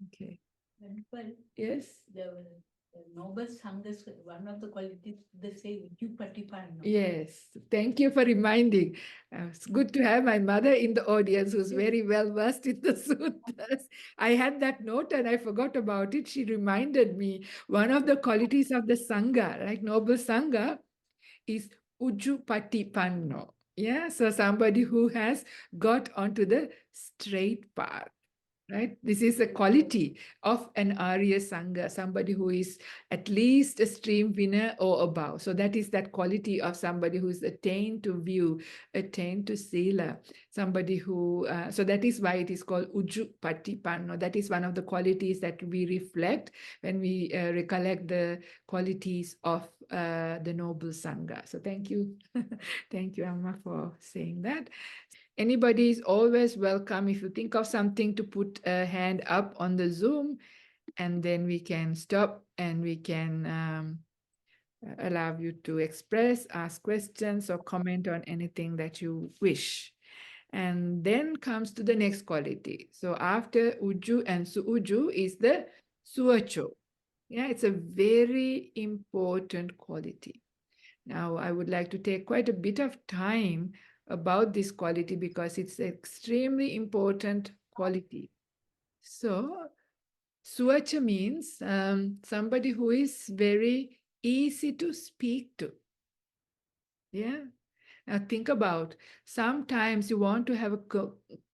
Okay. Well, Yes. the noble sanghas, one of the qualities they say, "Upatipanno." Yes, thank you for reminding. It's good to have my mother in the audience who's very well versed in the suttas. I had that note and I forgot about it. She reminded me one of the qualities of the Sangha, like noble Sangha, is Ujupatipanno. Yeah, so somebody who has got onto the straight path. Right? This is a quality of an Arya Sangha, somebody who is at least a stream winner or above. So that is that quality of somebody who is attained to view, attained to sila, somebody who, so that is why it is called Ujupatipanno. That is one of the qualities that we reflect when we recollect the qualities of the noble Sangha. So thank you. Thank you, Amma, for saying that. Anybody is always welcome. If you think of something, to put a hand up on the Zoom, and then we can stop and we can allow you to express, ask questions, or comment on anything that you wish. And then comes to the next quality. So after uju and sūjū is the Suvaco. Yeah, it's a very important quality. Now, I would like to take quite a bit of time about this quality because it's an extremely important quality. So, Suvaco means somebody who is very easy to speak to. Yeah. Now think about, sometimes you want to have a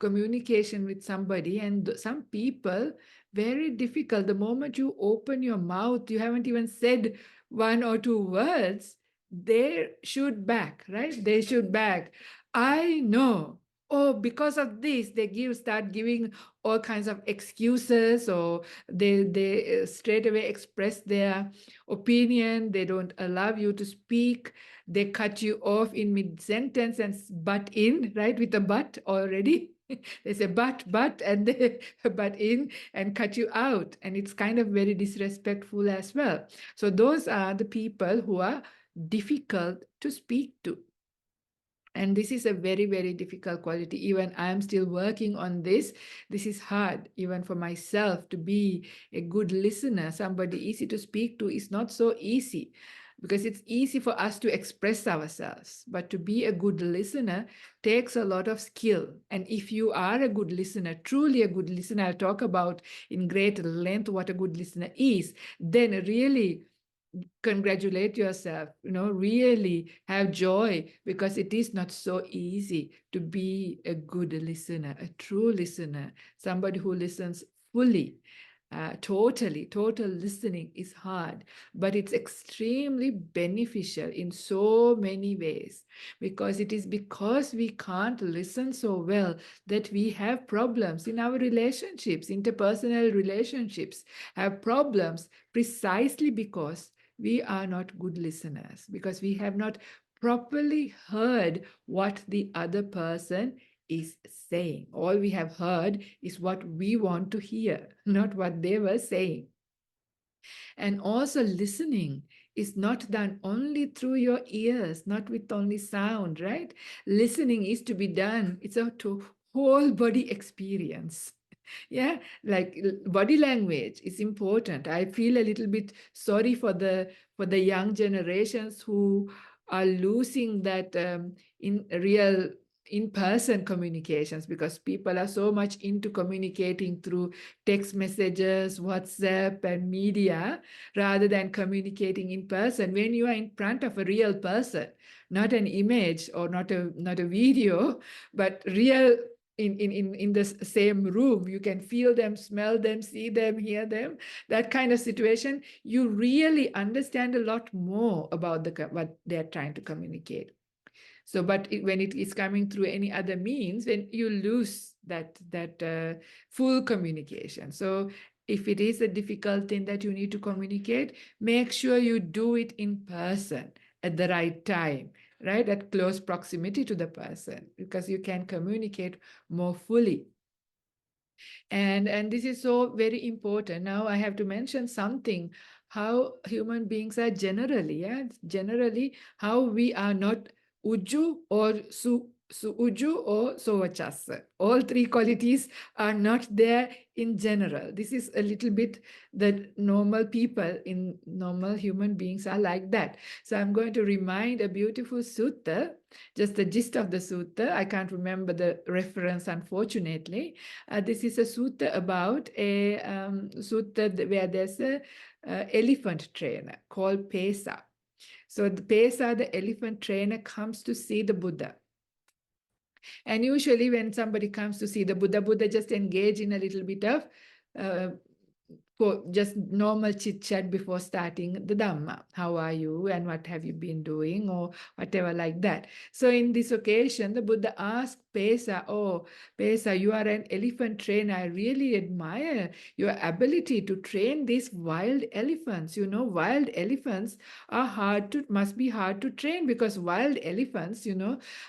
communication with somebody, and some people, very difficult. The moment you open your mouth, you haven't even said one or two words, they shoot back, right? They shoot back. I know. Oh, because of this, they start giving all kinds of excuses, or they straight away express their opinion. They don't allow you to speak. They cut you off in mid-sentence and butt in, right? With a butt already. They say but, and they butt in and cut you out. And it's kind of very disrespectful as well. So those are the people who are difficult to speak to. And this is a very, very difficult quality. Even I am still working on this. This is hard, even for myself, to be a good listener. Somebody easy to speak to is not so easy, because it's easy for us to express ourselves. But to be a good listener takes a lot of skill. And if you are a good listener, truly a good listener, I'll talk about in great length what a good listener is, then really congratulate yourself, really have joy, because it is not so easy to be a good listener, a true listener, somebody who listens fully. Total listening is hard, but it's extremely beneficial in so many ways, because it is because we can't listen so well that we have problems in our relationships. Interpersonal relationships have problems precisely because we are not good listeners, because we have not properly heard what the other person is saying. All we have heard is what we want to hear, not what they were saying. And also listening is not done only through your ears, not with only sound, right? Listening is to be done. It's a whole body experience. Yeah, like body language is important. I feel a little bit sorry for the young generations who are losing that in-person communications, because people are so much into communicating through text messages, WhatsApp, and media, rather than communicating in person. When you are in front of a real person, not an image or not a video, but real, in the same room, you can feel them, smell them, see them, hear them, that kind of situation, you really understand a lot more about what they're trying to communicate. So, but when it is coming through any other means, then you lose that full communication. So if it is a difficult thing that you need to communicate, make sure you do it in person at the right time, right? At close proximity to the person, because you can communicate more fully. And this is so very important. Now I have to mention something, how human beings are generally how we are not uju or sūjū or sovacasa. All three qualities are not there in general. This is a little bit that normal people, in normal human beings, are like that. So I'm going to remind a beautiful sutta, just the gist of the sutta. I can't remember the reference, unfortunately. This is a sutta about a sutta where there's a elephant trainer called Pesa. So the Pesa, the elephant trainer, comes to see the Buddha. And usually when somebody comes to see the Buddha just engage in a little bit of just normal chit chat before starting the Dhamma. How are you and what have you been doing, or whatever like that. So in this occasion, the Buddha asked Pesa, "Oh, Pesa, you are an elephant trainer. I really admire your ability to train these wild elephants. Wild elephants must be hard to train, because wild elephants,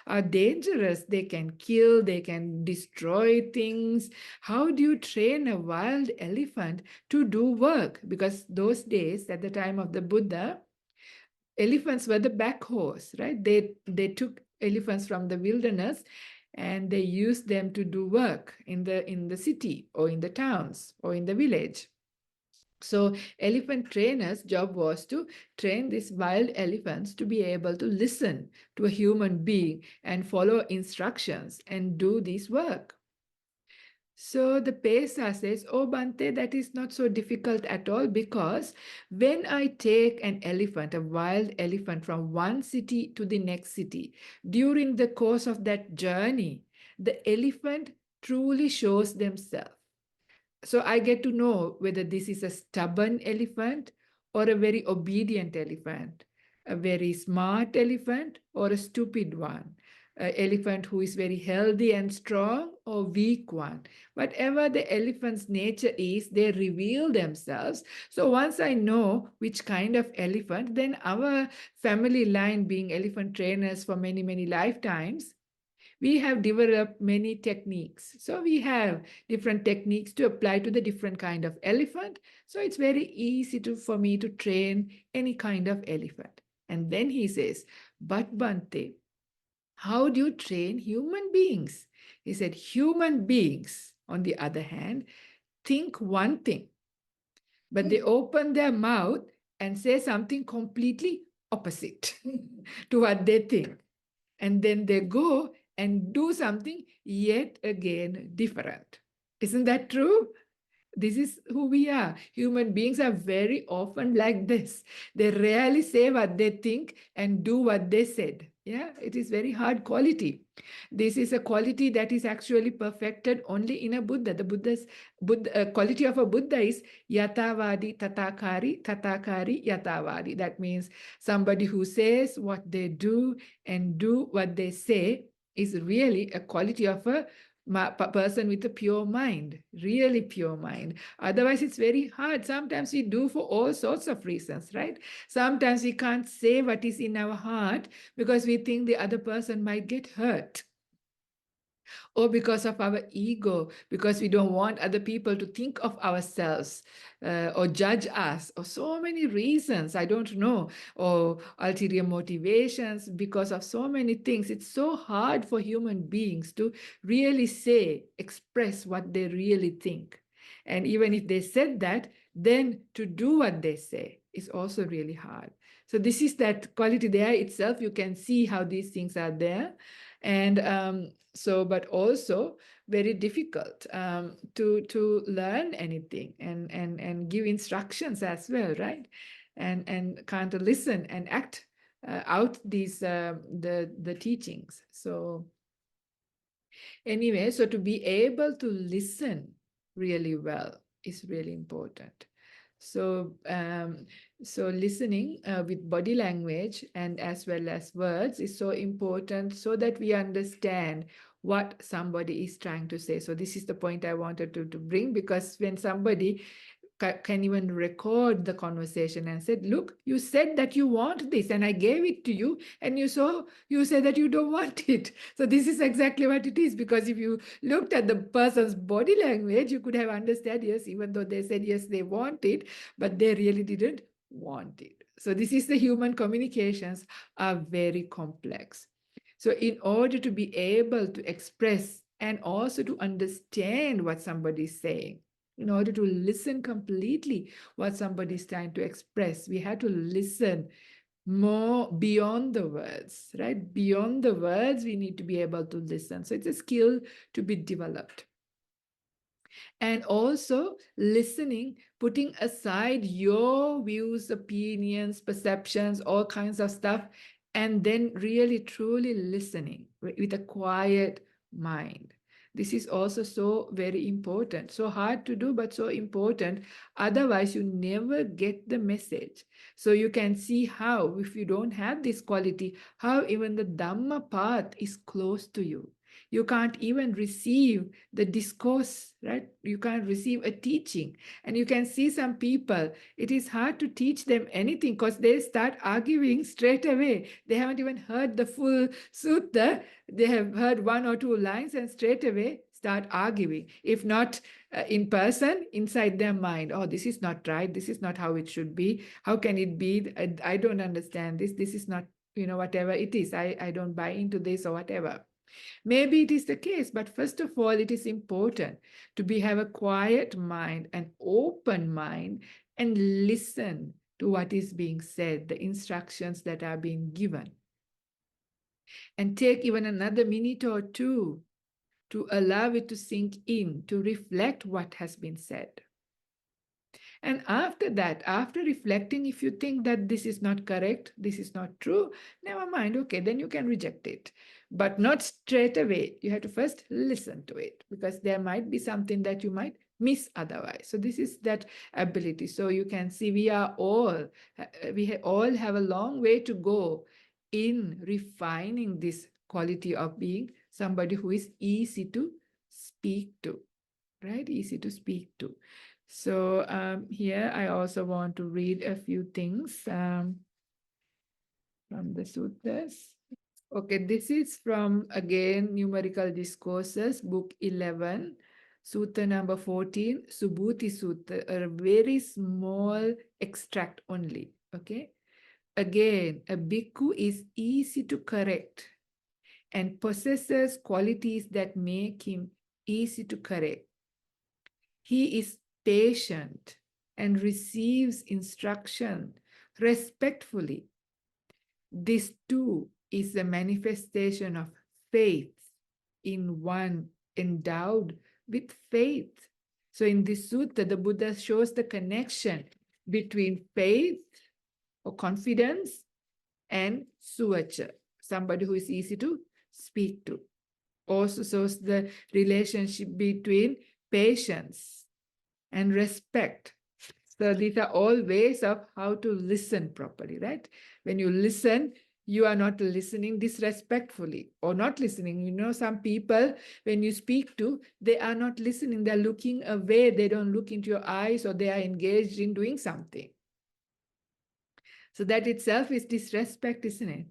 are dangerous. They can kill, they can destroy things. How do you train a wild elephant to do work?" Because those days, at the time of the Buddha, elephants were the back horse, right? They took elephants from the wilderness and they use them to do work in the city or in the towns or in the village. So elephant trainers' job was to train these wild elephants to be able to listen to a human being and follow instructions and do this work. So the Pesa says, oh Bante, that is not so difficult at all, because when I take an elephant, a wild elephant, from one city to the next city, during the course of that journey, the elephant truly shows themselves. So I get to know whether this is a stubborn elephant or a very obedient elephant, a very smart elephant or a stupid one, an elephant who is very healthy and strong or weak one. Whatever the elephant's nature is, they reveal themselves. So once I know which kind of elephant, then our family line, being elephant trainers for many, many lifetimes, we have developed many techniques. So we have different techniques to apply to the different kind of elephant. So it's very easy for me to train any kind of elephant. And then he says, but Bante, how do you train human beings? He said, human beings, on the other hand, think one thing, but they open their mouth and say something completely opposite to what they think. And then they go and do something yet again different. Isn't that true? This is who we are. Human beings are very often like this. They rarely say what they think and do what they said. Yeah, it is very hard quality. This is a quality that is actually perfected only in a Buddha. The Buddha's quality of a Buddha is yatavadi tatakari, tatakari yatavadi. That means somebody who says what they do and do what they say is really a quality of a person with a pure mind, really pure mind. Otherwise, it's very hard. Sometimes we do for all sorts of reasons, right? Sometimes we can't say what is in our heart because we think the other person might get hurt. Or because of our ego, because we don't want other people to think of ourselves or judge us, or so many reasons, I don't know, or ulterior motivations, because of so many things. It's so hard for human beings to really express what they really think. And even if they said that, then to do what they say is also really hard. So this is that quality there itself. You can see how these things are there. And but also very difficult to learn anything and give instructions as well, right? And can't listen and act out these the teachings. So anyway, so to be able to listen really well is really important. So so listening with body language and as well as words is so important, so that we understand what somebody is trying to say. So this is the point I wanted to bring, because when somebody can even record the conversation and said, look, you said that you want this and I gave it to you, and you said that you don't want it. So this is exactly what it is, because if you looked at the person's body language, you could have understood, yes, even though they said yes, they want it, but they really didn't want it. So this is the human communications are very complex. So in order to be able to express and also to understand what somebody is saying, in order to listen completely what somebody is trying to express, we have to listen more beyond the words, right? Beyond the words, we need to be able to listen. So it's a skill to be developed. And also listening, putting aside your views, opinions, perceptions, all kinds of stuff, and then really truly listening with a quiet mind. This is also so very important. So hard to do, but so important. Otherwise, you never get the message. So you can see how, if you don't have this quality, how even the Dhamma path is close to you. You can't even receive the discourse, right? You can't receive a teaching. And you can see some people, it is hard to teach them anything because they start arguing straight away. They haven't even heard the full sutta. They have heard one or two lines and straight away start arguing. If not in person, inside their mind, oh, this is not right. This is not how it should be. How can it be? I don't understand this. This is not, whatever it is. I don't buy into this or whatever. Maybe it is the case, but first of all, it is important to have a quiet mind, an open mind, and listen to what is being said, the instructions that are being given. And take even another minute or two to allow it to sink in, to reflect what has been said. And after that, after reflecting, if you think that this is not correct, this is not true, never mind, okay, then you can reject it. But not straight away. You have to first listen to it, because there might be something that you might miss otherwise. So this is that ability. So you can see we all have a long way to go in refining this quality of being somebody who is easy to speak to, right? Easy to speak to. So here I also want to read a few things from the suttas. Okay, this is from, again, Numerical Discourses, book 11, sutta number 14, Subhuti Sutta, a very small extract only, okay? Again, a bhikkhu is easy to correct and possesses qualities that make him easy to correct. He is patient and receives instruction respectfully. This too is a manifestation of faith in one endowed with faith. So in this sutta, the Buddha shows the connection between faith or confidence and suvaco, somebody who is easy to speak to. Also shows the relationship between patience and respect. So these are all ways of how to listen properly, right? When you listen, you are not listening disrespectfully or not listening. You know, some people, when you speak to, they are not listening. They're looking away. They don't look into your eyes, or they are engaged in doing something. So that itself is disrespect, isn't it?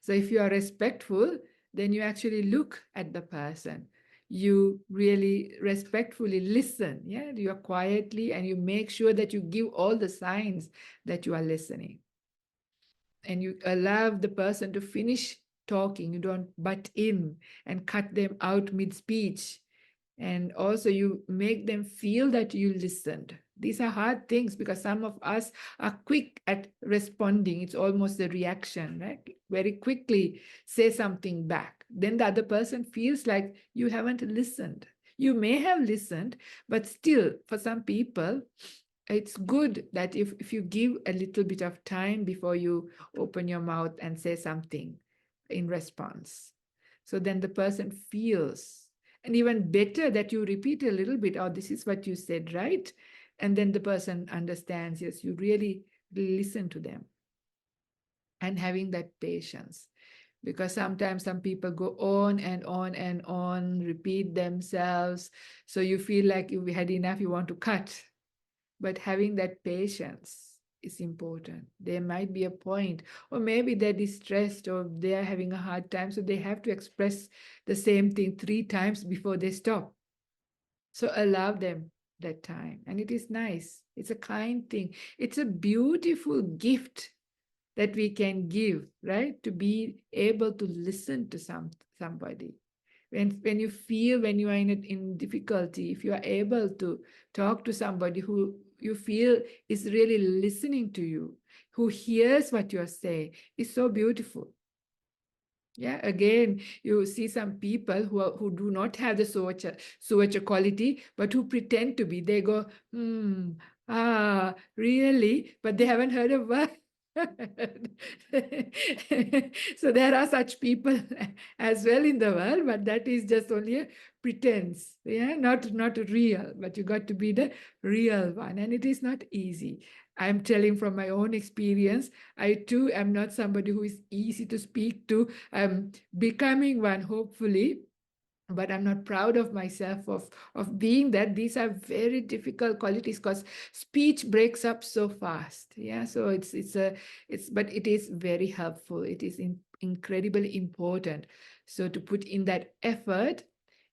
So if you are respectful, then you actually look at the person. You really respectfully listen, yeah? You are quietly, and you make sure that you give all the signs that you are listening. And you allow the person to finish talking. You don't butt in and cut them out mid-speech. And also you make them feel that you listened. These are hard things, because some of us are quick at responding. It's almost a reaction, right? Very quickly say something back. Then the other person feels like you haven't listened. You may have listened, but still, for some people, it's good that if you give a little bit of time before you open your mouth and say something in response. So then the person feels, and even better that you repeat a little bit, oh, this is what you said, right? And then the person understands, yes, you really listen to them. And having that patience. Because sometimes some people go on and on and on, repeat themselves. So you feel like you've had enough, you want to cut. But having that patience is important. There might be a point, or maybe they're distressed, or they're having a hard time, so they have to express the same thing 3 times before they stop. So allow them that time. And it is nice. It's a kind thing. It's a beautiful gift that we can give, right? To be able to listen to somebody. When you feel, when you are in difficulty, if you are able to talk to somebody who you feel is really listening to you, who hears what you are saying, it's so beautiful. Yeah, again, you see some people who do not have the suvaco quality, but who pretend to be. They go, really? But they haven't heard a word. So there are such people as well in the world, but that is just only a pretense, yeah, not real. But you got to be the real one, and it is not easy. I'm telling from my own experience. I too am not somebody who is easy to speak to. I'm becoming one, hopefully, but I'm not proud of myself of being that. These are very difficult qualities, because speech breaks up so fast. Yeah, so but it is very helpful. It is incredibly important. So to put in that effort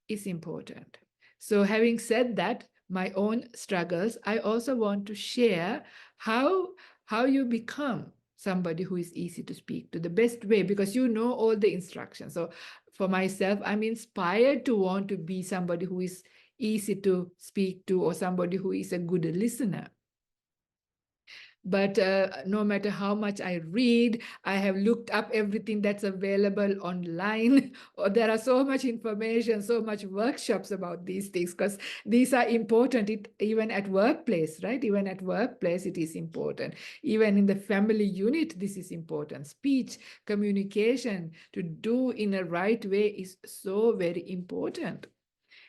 is important. So having said that, my own struggles, I also want to share how you become somebody who is easy to speak to. The best way, because you know all the instructions. So for myself, I'm inspired to want to be somebody who is easy to speak to, or somebody who is a good listener. But no matter how much I read, I have looked up everything that's available online, or there are so much information, so much workshops about these things, because these are important, even at workplace, right? Even at workplace, it is important. Even in the family unit, this is important. Speech, communication, to do in a right way is so very important.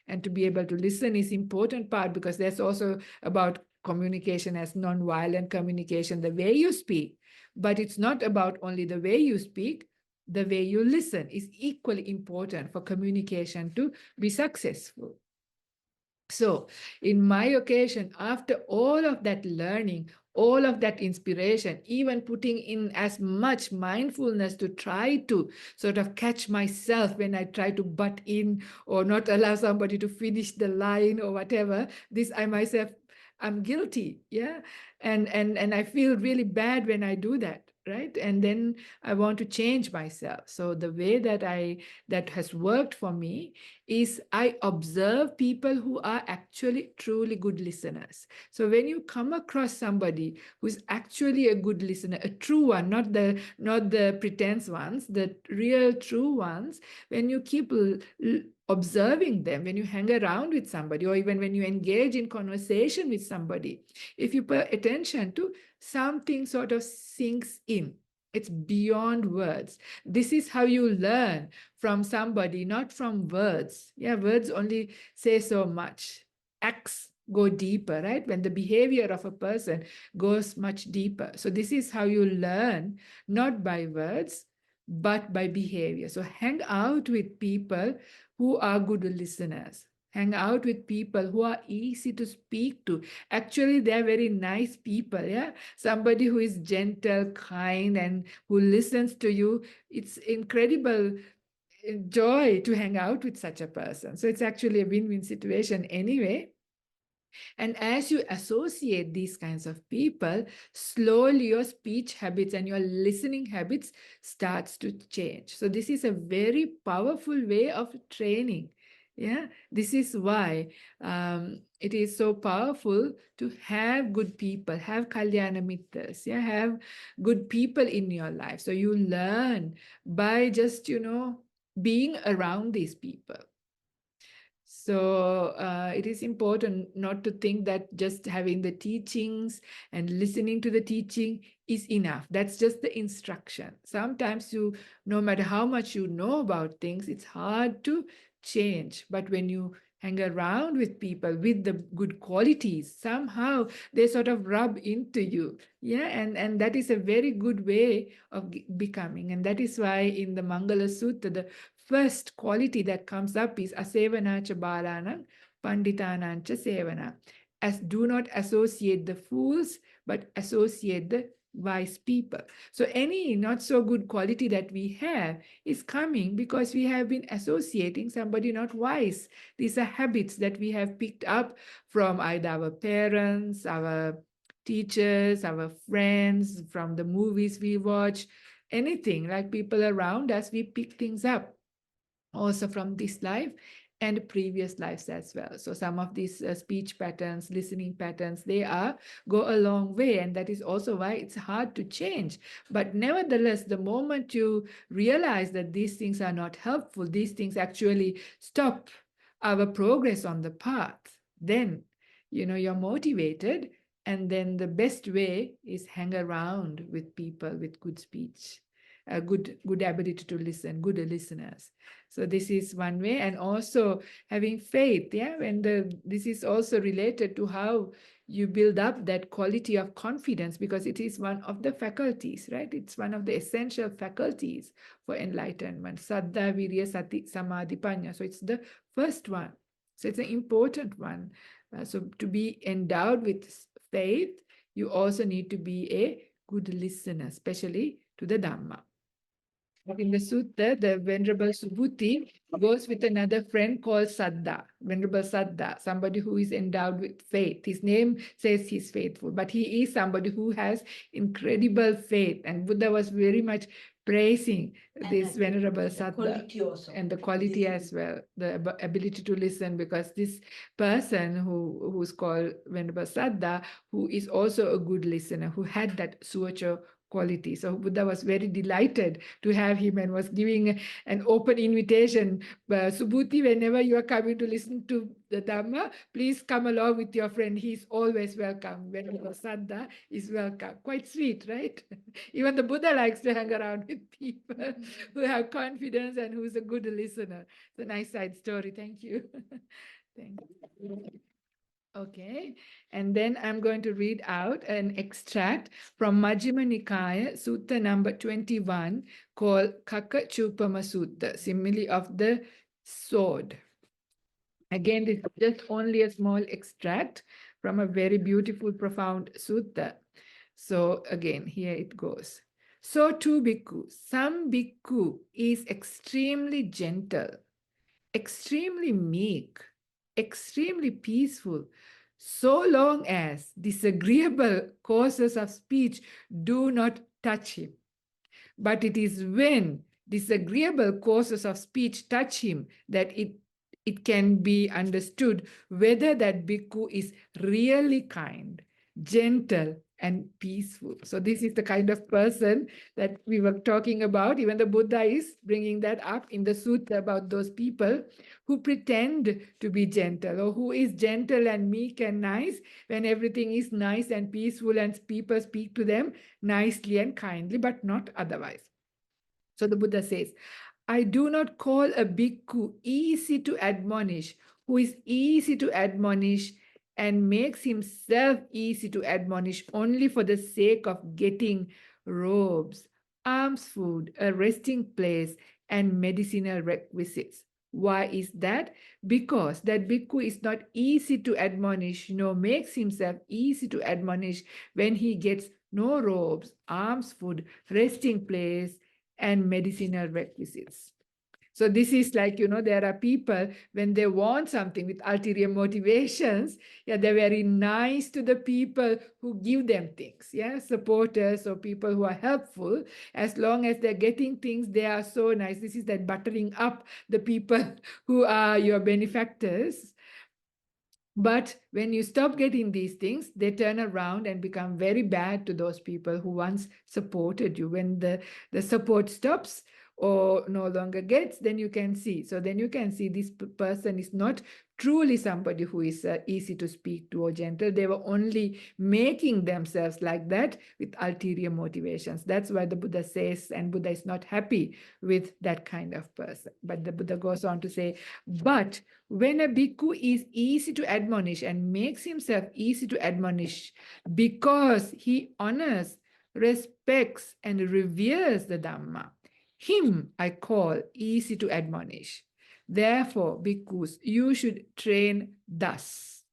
And to be able to listen is important part, because that's also about communication as non-violent communication, the way you speak. But it's not about only the way you speak, the way you listen is equally important for communication to be successful. So in my occasion, after all of that learning, all of that inspiration, even putting in as much mindfulness to try to sort of catch myself when I try to butt in or not allow somebody to finish the line or whatever, this I myself, I'm guilty, yeah? And I feel really bad when I do that, right? And then I want to change myself. So the way that has worked for me is I observe people who are actually truly good listeners. So when you come across somebody who's actually a good listener, a true one, not the pretense ones, the real true ones, when you keep observing them, when you hang around with somebody, or even when you engage in conversation with somebody, if you pay attention to, something sort of sinks in. It's beyond words. This is how you learn from somebody, not from words. Yeah, words only say so much. Acts go deeper, right? When the behavior of a person goes much deeper. So this is how you learn, not by words, but by behavior. So hang out with people who are good listeners. Hang out with people who are easy to speak to. Actually, they're very nice people, yeah? Somebody who is gentle, kind, and who listens to you. It's incredible joy to hang out with such a person. So it's actually a win-win situation anyway. And as you associate these kinds of people, slowly your speech habits and your listening habits starts to change. So this is a very powerful way of training. Yeah, this is why it is so powerful to have good people, have Kalyanamittas, yeah, have good people in your life. So you learn by just, being around these people. So it is important not to think that just having the teachings and listening to the teaching is enough. That's just the instruction. Sometimes no matter how much you know about things, it's hard to change. But when you hang around with people with the good qualities, somehow they sort of rub into you. Yeah, and that is a very good way of becoming. And that is why in the Mangala Sutta, the first quality that comes up is asevanacha balanam panditanancha sevana. As do not associate the fools, but associate the wise people. So any not so good quality that we have is coming because we have been associating somebody not wise. These are habits that we have picked up from either our parents, our teachers, our friends, from the movies we watch, anything like people around us, we pick things up also from this life and previous lives as well. So some of these speech patterns, listening patterns, they go a long way, and that is also why it's hard to change. But nevertheless, the moment you realize that these things are not helpful, these things actually stop our progress on the path, then you're motivated, and then the best way is hang around with people with good speech, a good ability to listen, good listeners. So this is one way. And also having faith, yeah, this is also related to how you build up that quality of confidence, because it is one of the faculties, right? It's one of the essential faculties for enlightenment. Saddha, Virya, Sati, Samadhi, Panya. So it's the first one. So it's an important one. So to be endowed with faith, you also need to be a good listener, especially to the Dhamma. In the sutta, the Venerable Subhuti goes with another friend called Saddha, Venerable Saddha, somebody who is endowed with faith. His name says he's faithful, but he is somebody who has incredible faith. And Buddha was very much praising this Venerable Saddha. Quality also. And the quality as well, the ability to listen, because this person who's called Venerable Saddha, who is also a good listener, who had that Suvaco quality. So Buddha was very delighted to have him and was giving an open invitation. Subhuti, whenever you are coming to listen to the Dhamma, please come along with your friend. He's always welcome. Venerable Saddha is welcome. Quite sweet, right? Even the Buddha likes to hang around with people who have confidence and who's a good listener. It's a nice side story. Thank you. Thank you. Okay, and then I'm going to read out an extract from Majjhima Nikaya, Sutta number 21, called Kaka Chupama Sutta, simile of the sword. Again, this is just only a small extract from a very beautiful, profound sutta. So again, here it goes. So too, bhikkhu, some bhikkhu is extremely gentle, extremely meek, extremely peaceful, so long as disagreeable causes of speech do not touch him. But it is when disagreeable causes of speech touch him that it can be understood whether that bhikkhu is really kind, gentle, and peaceful. So this is the kind of person that we were talking about. Even the Buddha is bringing that up in the sutta about those people who pretend to be gentle, or who is gentle and meek and nice when everything is nice and peaceful and people speak to them nicely and kindly, but not otherwise. So the Buddha says, I do not call a bhikkhu easy to admonish, who is easy to admonish and makes himself easy to admonish only for the sake of getting robes, alms food, a resting place, and medicinal requisites. Why is that? Because that bhikkhu is not easy to admonish, nor makes himself easy to admonish when he gets no robes, alms food, resting place, and medicinal requisites. So this is like, there are people, when they want something with ulterior motivations, they're very nice to the people who give them things, supporters or people who are helpful. As long as they're getting things, they are so nice. This is that buttering up the people who are your benefactors. But when you stop getting these things, they turn around and become very bad to those people who once supported you. When the support stops or no longer gets, then you can see. So then you can see this person is not truly somebody who is easy to speak to or gentle. They were only making themselves like that with ulterior motivations. That's why the Buddha says, and Buddha is not happy with that kind of person. But the Buddha goes on to say, but when a bhikkhu is easy to admonish and makes himself easy to admonish because he honors, respects, and reveres the Dhamma, him I call easy to admonish. Therefore, bhikkhus, you should train thus.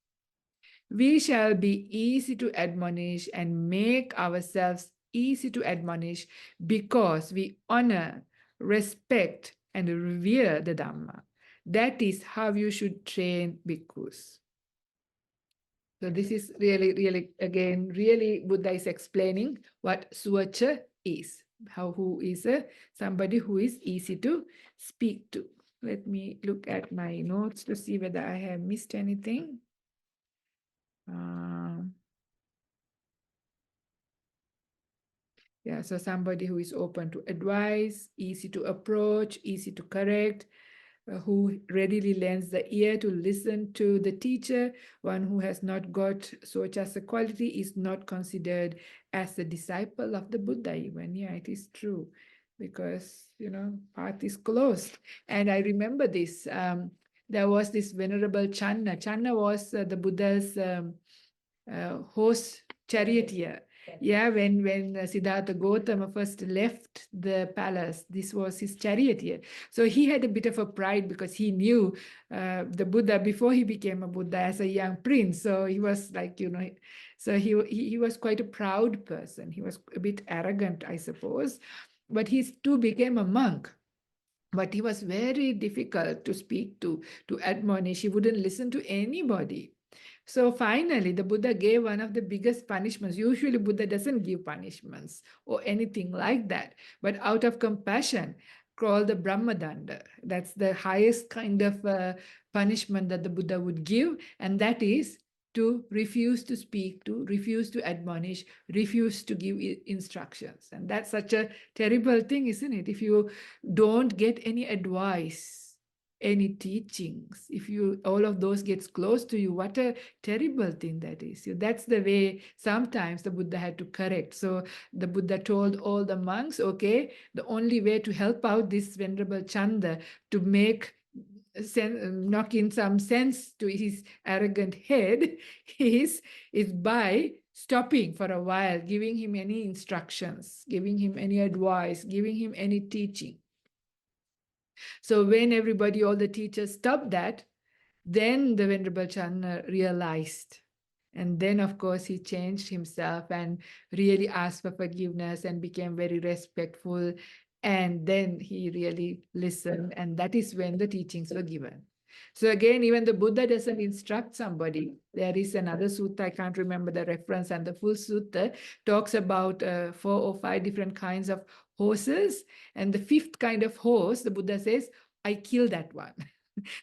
We shall be easy to admonish and make ourselves easy to admonish because we honor, respect, and revere the Dhamma. That is how you should train bhikkhus. So this is really, again, really Buddha is explaining what Suvaco is. Who is somebody who is easy to speak to. Let me look at my notes to see whether I have missed anything. So somebody who is open to advice, easy to approach, easy to correct, who readily lends the ear to listen to the teacher. One who has not got such as a quality is not considered as a disciple of the Buddha even. It is true, because, path is closed. And I remember this, there was this Venerable Channa. Channa was the Buddha's horse charioteer. When Siddhartha Gautama first left the palace, this was his charioteer. So he had a bit of a pride because he knew the Buddha before he became a Buddha as a young prince. So he was like, so he was quite a proud person. He was a bit arrogant, I suppose. but he too became a monk. But he was very difficult to speak to admonish. He wouldn't listen to anybody. So finally, the Buddha gave one of the biggest punishments. Usually, Buddha doesn't give punishments or anything like that. But out of compassion, called the Brahmadanda. That's the highest kind of punishment that the Buddha would give. And that is to refuse to speak to, refuse to admonish, refuse to give instructions. And that's such a terrible thing, isn't it? If you don't get any advice, any teachings, if you all of those gets close to you, what a terrible thing that is. So that's the way sometimes the Buddha had to correct. So the Buddha told all the monks, okay, the only way to help out this Venerable Chanda to make knock in some sense to his arrogant head is by stopping for a while, giving him any instructions, giving him any advice, giving him any teaching. So when everybody, all the teachers stopped that, then the Venerable Chanda realized. And then, of course, he changed himself and really asked for forgiveness and became very respectful. And then he really listened. And that is when the teachings were given. So again, even the Buddha doesn't instruct somebody. There is another sutta, I can't remember the reference, and the full sutta talks about 4 or 5 different kinds of horses. And the 5th kind of horse, the Buddha says, I kill that one.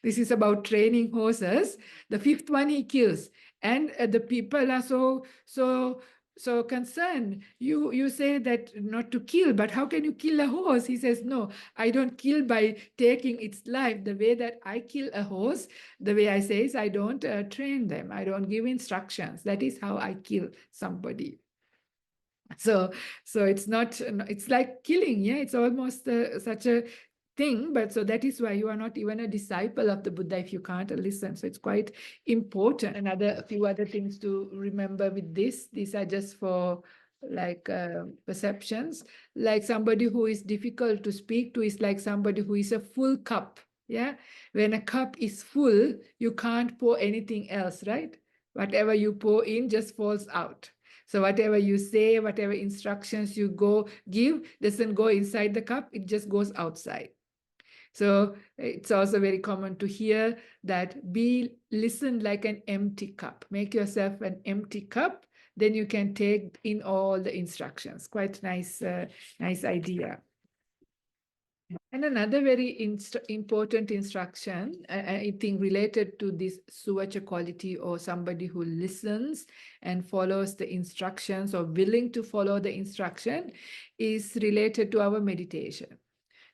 This is about training horses. The 5th one he kills. And the people are so concerned. You say that not to kill, but how can you kill a horse? He says, no, I don't kill by taking its life. The way that I kill a horse, the way I say is I don't train them. I don't give instructions. That is how I kill somebody. So it's not, it's like killing. Yeah, it's almost such a thing, but so that is why you are not even a disciple of the Buddha if you can't listen. So it's quite important. A few other things to remember with this. These are just for like perceptions. Like somebody who is difficult to speak to is like somebody who is a full cup. Yeah, when a cup is full, you can't pour anything else, right? Whatever you pour in just falls out. So whatever you say, whatever instructions you give doesn't go inside the cup, it just goes outside. So it's also very common to hear that listen like an empty cup. Make yourself an empty cup, then you can take in all the instructions. Quite nice, nice idea. And another very important instruction, I think related to this Suvaco quality, or somebody who listens and follows the instructions or willing to follow the instruction, is related to our meditation.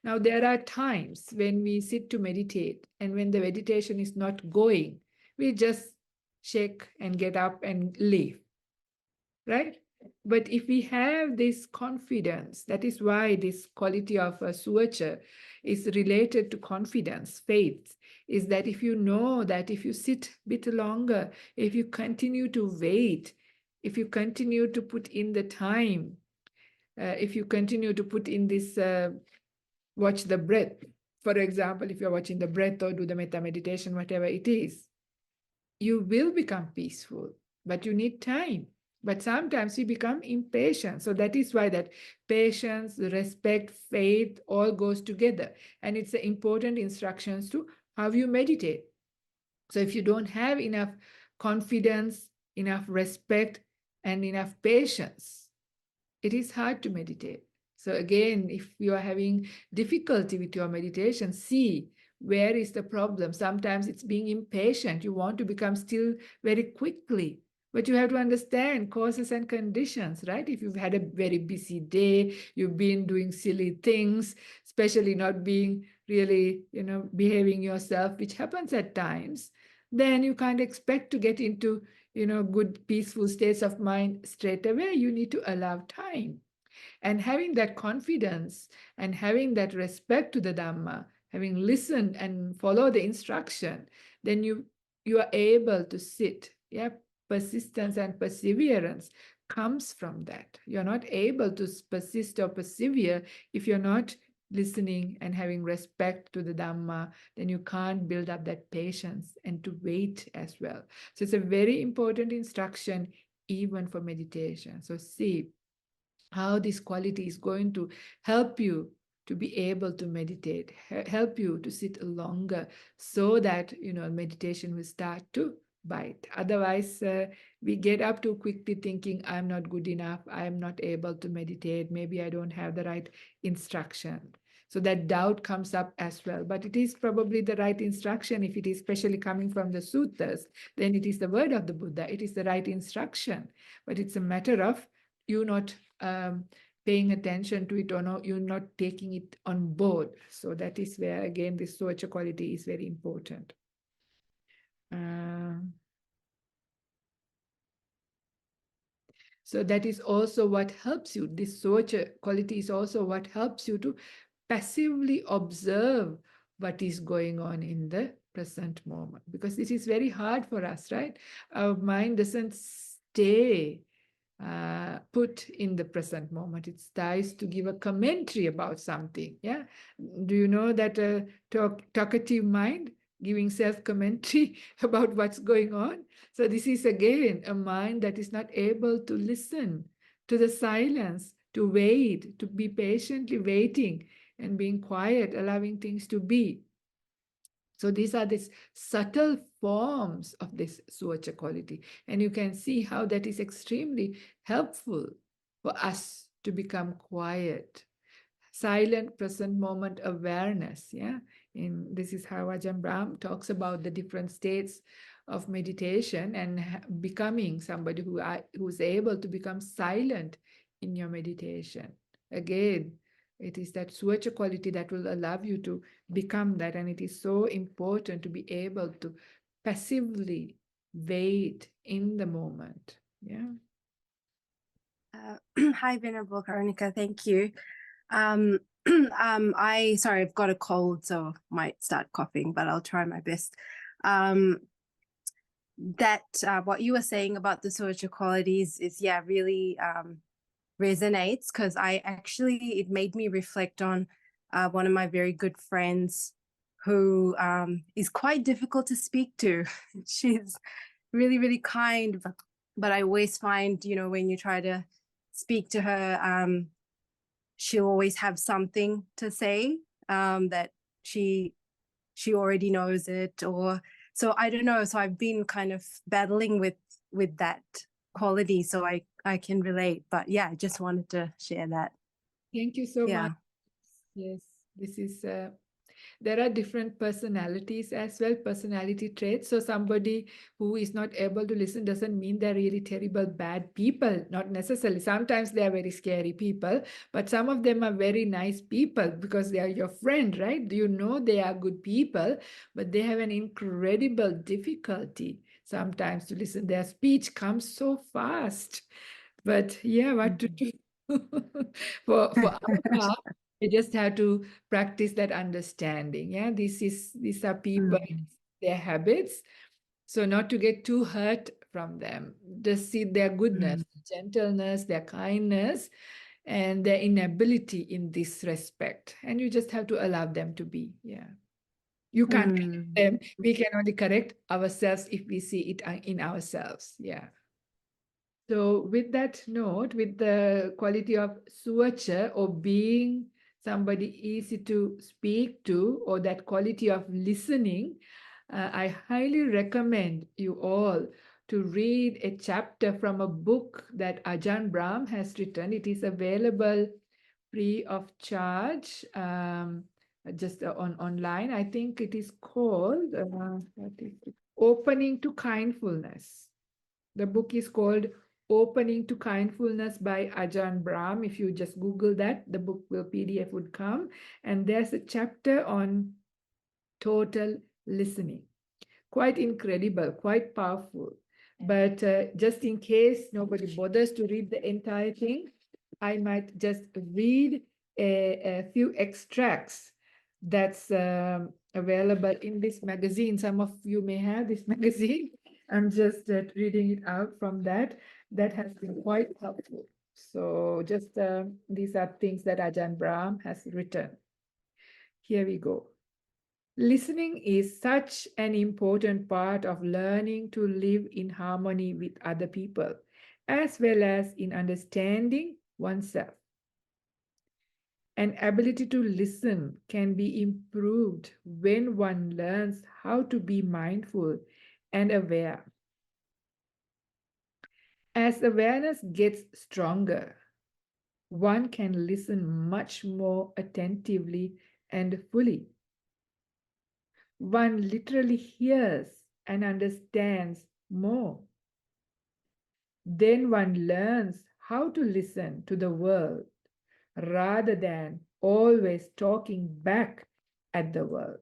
Now, there are times when we sit to meditate, and when the meditation is not going, we just shake and get up and leave, right? But if we have this confidence, that is why this quality of a Suvaco is related to confidence, faith, is that if you know that if you sit a bit longer, if you continue to wait, if you continue to put in the time, if you continue to put in this watch the breath. For example, if you're watching the breath or do the metta meditation, whatever it is, you will become peaceful, but you need time. But sometimes we become impatient. So that is why that patience, respect, faith all goes together. And it's the important instructions to how you meditate. So if you don't have enough confidence, enough respect, and enough patience, it is hard to meditate. So again, if you are having difficulty with your meditation, see where is the problem. Sometimes it's being impatient. You want to become still very quickly, but you have to understand causes and conditions, right? If you've had a very busy day, you've been doing silly things, especially not being really, behaving yourself, which happens at times, then you can't expect to get into, good, peaceful states of mind straight away. You need to allow time. And having that confidence and having that respect to the Dhamma, having listened and follow the instruction, then you are able to sit. Yeah, persistence and perseverance comes from that. You're not able to persist or persevere if you're not listening and having respect to the Dhamma. Then you can't build up that patience and to wait as well. So it's a very important instruction even for meditation. So see, how this quality is going to help you to be able to meditate, help you to sit longer, so that, meditation will start to bite. Otherwise, we get up too quickly thinking, I'm not good enough, I'm not able to meditate, maybe I don't have the right instruction. So that doubt comes up as well. But it is probably the right instruction. If it is especially coming from the suttas, then it is the word of the Buddha. It is the right instruction. But it's a matter of you not paying attention to it, or no, you're not taking it on board. So that is where, again, this suvaco quality is very important. So that is also what helps you. This suvaco quality is also what helps you to passively observe what is going on in the present moment. Because this is very hard for us, right? Our mind doesn't stay put in the present moment. It tries to give a commentary about something. Yeah. Do you know that talkative mind giving self-commentary about what's going on? So this is again a mind that is not able to listen to the silence, to wait, to be patiently waiting and being quiet, allowing things to be. So these are these subtle forms of this suvaco quality. And you can see how that is extremely helpful for us to become quiet. Silent present moment awareness. Yeah. And this is how Ajahn Brahm talks about the different states of meditation and becoming somebody who's able to become silent in your meditation. Again, it is that suvaco quality that will allow you to become that. And it is so important to be able to passively wait in the moment. Yeah. Hi, Venerable Karunika. Thank you. Sorry, I've got a cold, so might start coughing, but I'll try my best. What you were saying about the suvaco qualities is, really resonates, because it made me reflect on one of my very good friends who is quite difficult to speak to. She's really, really kind, but I always find, when you try to speak to her, she'll always have something to say that she already knows it, or so I don't know. So I've been kind of battling with that quality, so I can relate. But yeah, I just wanted to share that. Thank you so much. Yes, this is there are different personalities as well, personality traits. So somebody who is not able to listen doesn't mean they're really terrible, bad people, not necessarily. Sometimes they are very scary people, but some of them are very nice people because they are your friend, right? You know they are good people, but they have an incredible difficulty sometimes to listen. Their speech comes so fast. But yeah, what to do? For our part, we just have to practice that understanding. Yeah, these are people, their habits. So not to get too hurt from them. Just see their goodness, gentleness, their kindness, and their inability in this respect. And you just have to allow them to be. Yeah. You can't correct them. We can only correct ourselves if we see it in ourselves. Yeah. So with that note, with the quality of suvaco, or being somebody easy to speak to, or that quality of listening, I highly recommend you all to read a chapter from a book that Ajahn Brahm has written. It is available free of charge, just online. I think it is called Opening to Kindfulness. The book is called Opening to Kindfulness by Ajahn Brahm. If you just Google that, the book PDF would come. And there's a chapter on total listening. Quite incredible, quite powerful. But just in case nobody bothers to read the entire thing, I might just read a few extracts that's available in this magazine. Some of you may have this magazine. I'm just reading it out from that. That has been quite helpful. So just these are things that Ajahn Brahm has written. Here we go. Listening is such an important part of learning to live in harmony with other people, as well as in understanding oneself. An ability to listen can be improved when one learns how to be mindful and aware. As awareness gets stronger, one can listen much more attentively and fully. One literally hears and understands more. Then one learns how to listen to the world rather than always talking back at the world.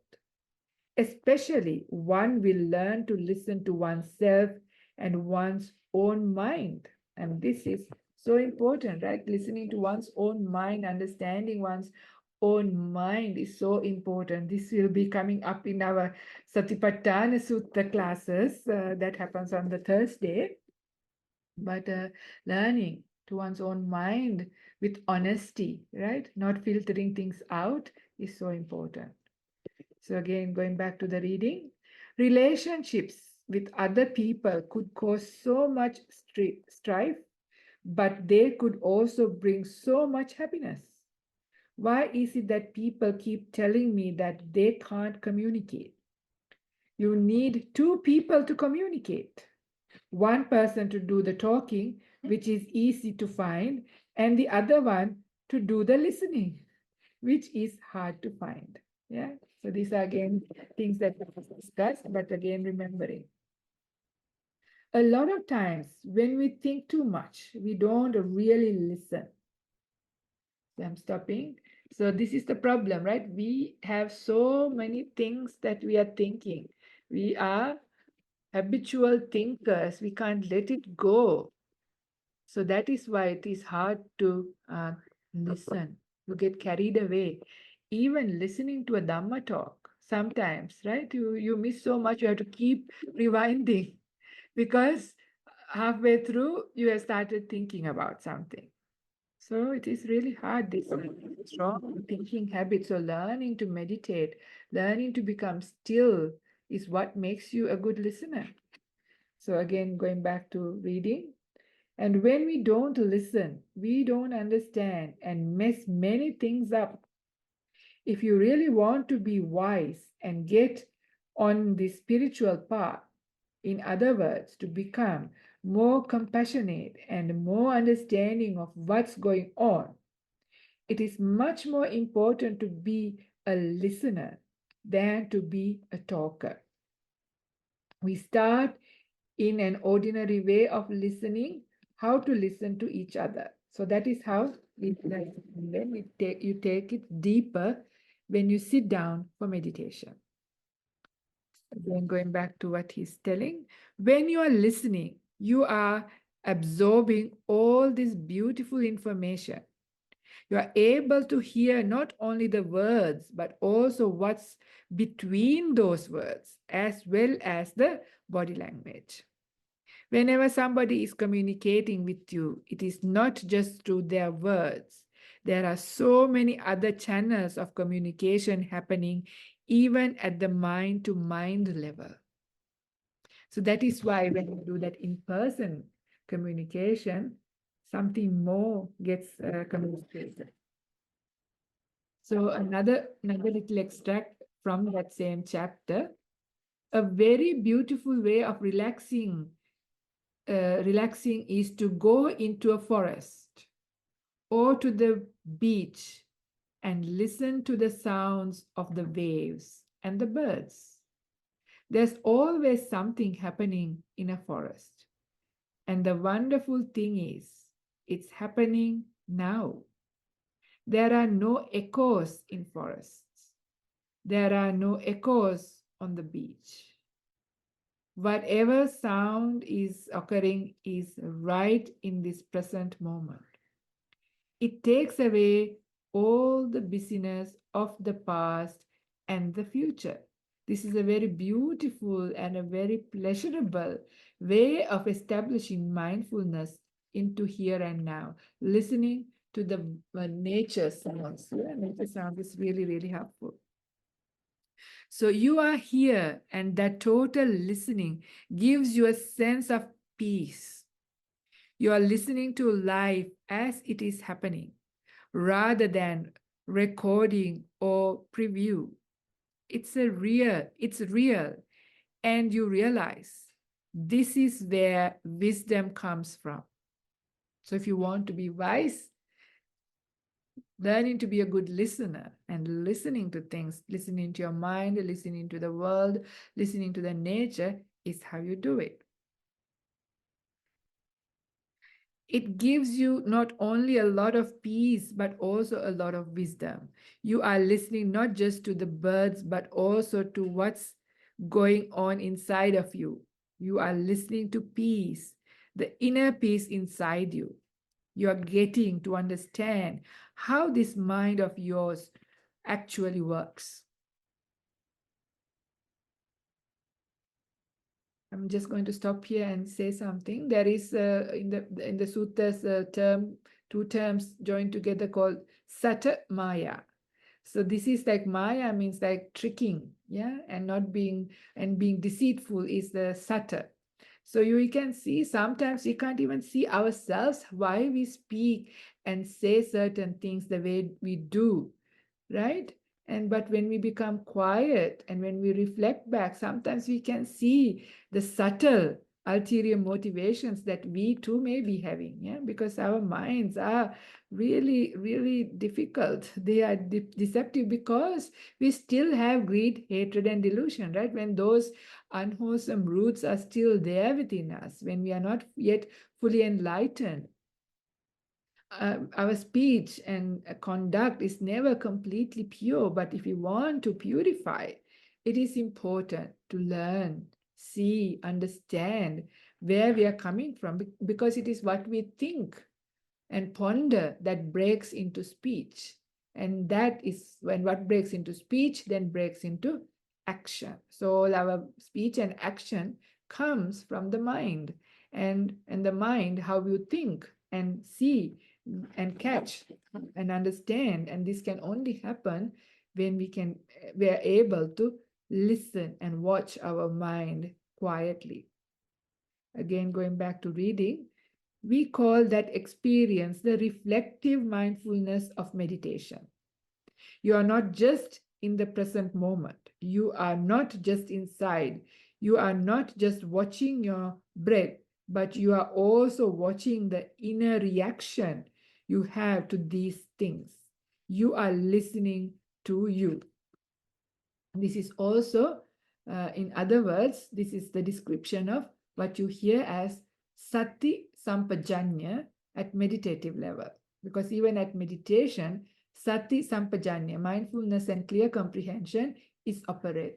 Especially, one will learn to listen to oneself and one's own mind. And this is so important, right? Listening to one's own mind, understanding one's own mind is so important. This will be coming up in our Satipatthana Sutta classes that happens on the Thursday. But learning to one's own mind with honesty, right? Not filtering things out is so important. So again, going back to the reading, relationships with other people could cause so much strife, but they could also bring so much happiness. Why is it that people keep telling me that they can't communicate? You need two people to communicate. One person to do the talking, which is easy to find, and the other one to do the listening, which is hard to find. Yeah. So these are again things that we discussed, but again remembering. A lot of times when we think too much, we don't really listen. So I'm stopping. So this is the problem, right? We have so many things that we are thinking. We are habitual thinkers. We can't let it go. So that is why it is hard to listen. You get carried away. Even listening to a Dhamma talk, sometimes, right? You miss so much, you have to keep rewinding because halfway through you have started thinking about something. So it is really hard, this strong thinking habit. So learning to meditate, learning to become still is what makes you a good listener. So again, going back to reading. And when we don't listen, we don't understand and mess many things up. If you really want to be wise and get on the spiritual path, in other words, to become more compassionate and more understanding of what's going on, it is much more important to be a listener than to be a talker. We start in an ordinary way of listening, how to listen to each other. So that is how we learn. Then you take it deeper when you sit down for meditation. Again, going back to what he's telling, when you are listening, you are absorbing all this beautiful information. You are able to hear not only the words, but also what's between those words, as well as the body language. Whenever somebody is communicating with you, it is not just through their words. There are so many other channels of communication happening, even at the mind-to-mind level. So that is why when you do that in-person communication, something more gets communicated. So another little extract from that same chapter. A very beautiful way of relaxing is to go into a forest or to the beach and listen to the sounds of the waves and the birds. There's always something happening in a forest. And the wonderful thing is, it's happening now. There are no echoes in forests. There are no echoes on the beach. Whatever sound is occurring is right in this present moment. It takes away all the busyness of the past and the future. This is a very beautiful and a very pleasurable way of establishing mindfulness into here and now. Listening to the nature sounds. Yeah, nature sound is really, really helpful. So you are here, and that total listening gives you a sense of peace. You are listening to life as it is happening, rather than recording or preview. It's real, and you realize this is where wisdom comes from. So if you want to be wise, learning to be a good listener and listening to things, listening to your mind, listening to the world, listening to the nature is how you do it. It gives you not only a lot of peace, but also a lot of wisdom. You are listening not just to the birds, but also to what's going on inside of you. You are listening to peace, the inner peace inside you. You are getting to understand how this mind of yours actually works. I'm just going to stop here and say something. There is in the suttas two terms joined together called sutta maya. So this is like maya means like tricking, yeah, and not being deceitful is the sutta. So you can see sometimes we can't even see ourselves why we speak and say certain things the way we do, right? But when we become quiet and when we reflect back, sometimes we can see the subtle ulterior motivations that we too may be having, yeah, because our minds are really, really difficult. They are deceptive because we still have greed, hatred, and delusion, right? When those unwholesome roots are still there within us, when we are not yet fully enlightened, our speech and conduct is never completely pure. But if we want to purify, it is important to learn, see, understand where we are coming from, because it is what we think and ponder that breaks into speech. And that is when what breaks into speech then breaks into action. So all our speech and action comes from the mind, and the mind, how you think and see and catch and understand. And this can only happen when we are able to listen and watch our mind quietly. Again, going back to reading, we call that experience the reflective mindfulness of meditation. You are not just in the present moment. You are not just inside. You are not just watching your breath, but you are also watching the inner reaction you have to these things. You are listening to you. This is also, in other words, this is the description of what you hear as sati sampajanya at meditative level. Because even at meditation, sati sampajanya, mindfulness and clear comprehension, is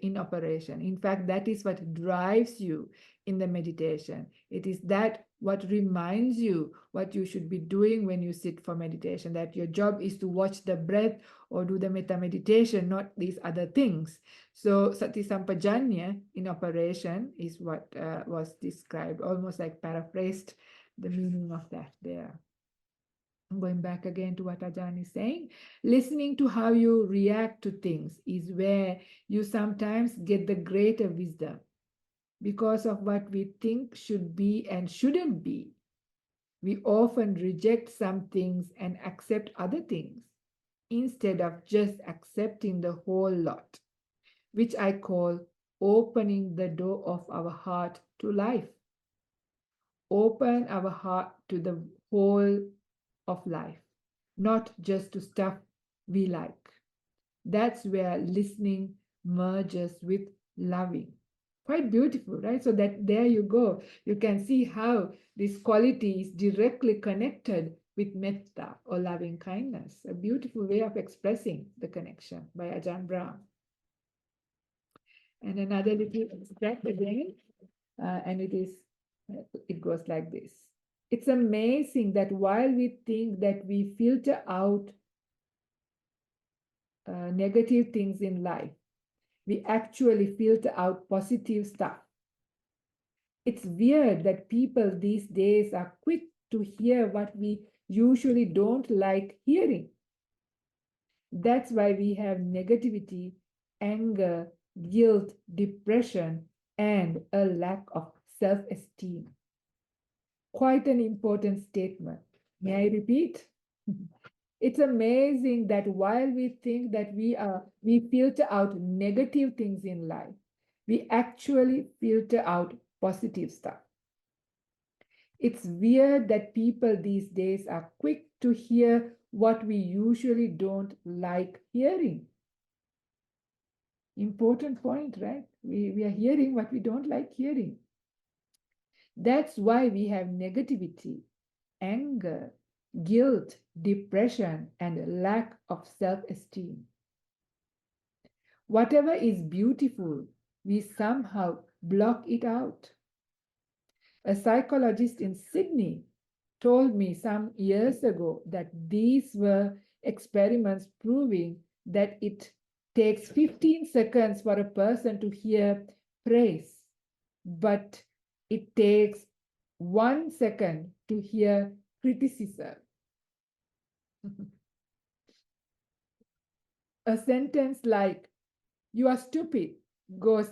in operation. In fact, that is what drives you in the meditation. It is that what reminds you what you should be doing when you sit for meditation, that your job is to watch the breath or do the metta meditation, not these other things. So sati sampajanya in operation is what was described, almost like paraphrased the meaning of that there. I'm going back again to what Ajahn is saying. Listening to how you react to things is where you sometimes get the greater wisdom. Because of what we think should be and shouldn't be, we often reject some things and accept other things instead of just accepting the whole lot, which I call opening the door of our heart to life. Open our heart to the whole of life, not just to stuff we like. That's where listening merges with loving. Quite beautiful, right? So that there you go. You can see how this quality is directly connected with metta or loving kindness. A beautiful way of expressing the connection by Ajahn Brahm. And another little extract again, and it goes like this. It's amazing that while we think that we filter out negative things in life, we actually filter out positive stuff. It's weird that people these days are quick to hear what we usually don't like hearing. That's why we have negativity, anger, guilt, depression, and a lack of self-esteem. Quite an important statement. May I repeat? It's amazing that while we think that we filter out negative things in life, we actually filter out positive stuff. It's weird that people these days are quick to hear what we usually don't like hearing. Important point, right? We are hearing what we don't like hearing. That's why we have negativity, anger, guilt, depression, and lack of self-esteem. Whatever is beautiful, we somehow block it out. A psychologist in Sydney told me some years ago that these were experiments proving that it takes 15 seconds for a person to hear praise, but it takes 1 second to hear criticism. A sentence like, "You are stupid," goes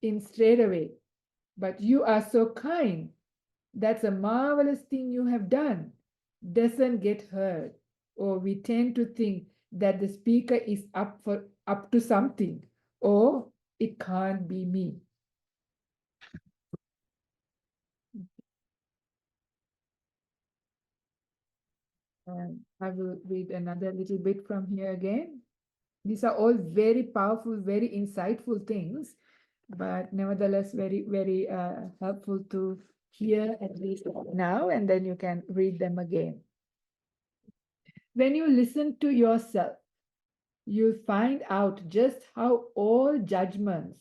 in straight away, but "You are so kind, that's a marvelous thing you have done," doesn't get heard, or we tend to think that the speaker is up to something, or it can't be me. And I will read another little bit from here again. These are all very powerful, very insightful things, but nevertheless very, very helpful to hear at least now, and then you can read them again. When you listen to yourself, you'll find out just how all judgments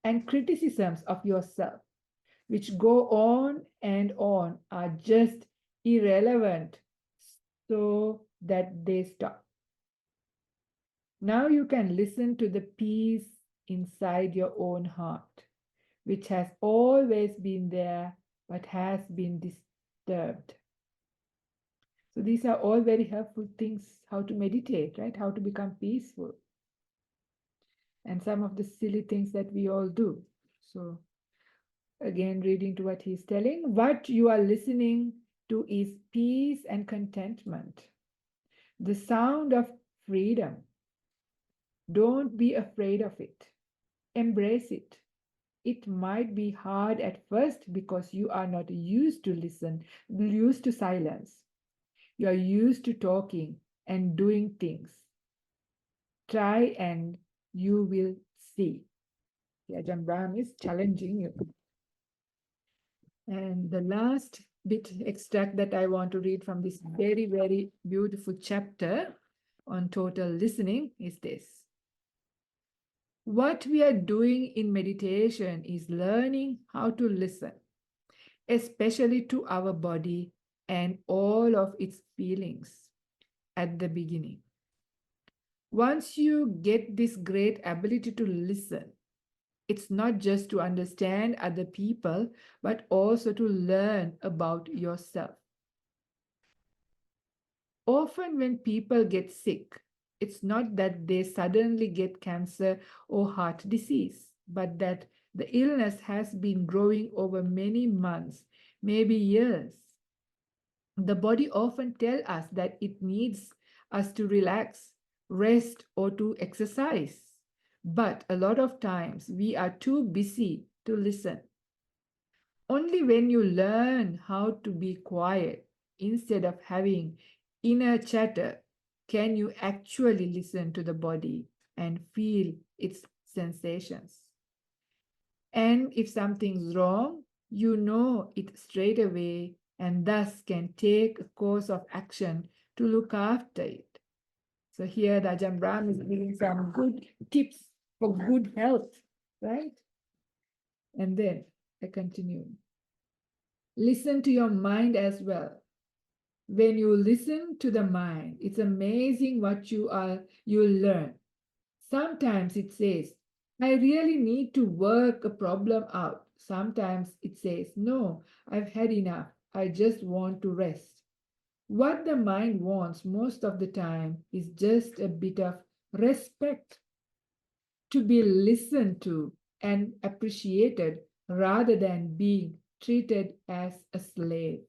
and criticisms of yourself, which go on and on, are just irrelevant, so that they stop. Now you can listen to the peace inside your own heart, which has always been there, but has been disturbed. So these are all very helpful things, how to meditate, right? How to become peaceful. And some of the silly things that we all do. So again, reading to what he's telling, what you are listening to is peace and contentment, the sound of freedom. Don't be afraid of it. Embrace it. It might be hard at first because you are not used to silence. You are used to talking and doing things. Try and you will see. Ajahn Brahm is challenging you. And the last bit extract that I want to read from this very, very beautiful chapter on total listening is this. What we are doing in meditation is learning how to listen, especially to our body and all of its feelings at the beginning. Once you get this great ability to listen, it's not just to understand other people, but also to learn about yourself. Often when people get sick, it's not that they suddenly get cancer or heart disease, but that the illness has been growing over many months, maybe years. The body often tells us that it needs us to relax, rest, or to exercise. But a lot of times we are too busy to listen. Only when you learn how to be quiet instead of having inner chatter can you actually listen to the body and feel its sensations. And if something's wrong, you know it straight away and thus can take a course of action to look after it. So here the Ajahn Brahm is giving some good tips for good health, right? And then I continue. Listen to your mind as well. When you listen to the mind, it's amazing what you learn. Sometimes it says, I really need to work a problem out. Sometimes it says, no, I've had enough. I just want to rest. What the mind wants most of the time is just a bit of respect, to be listened to and appreciated rather than being treated as a slave.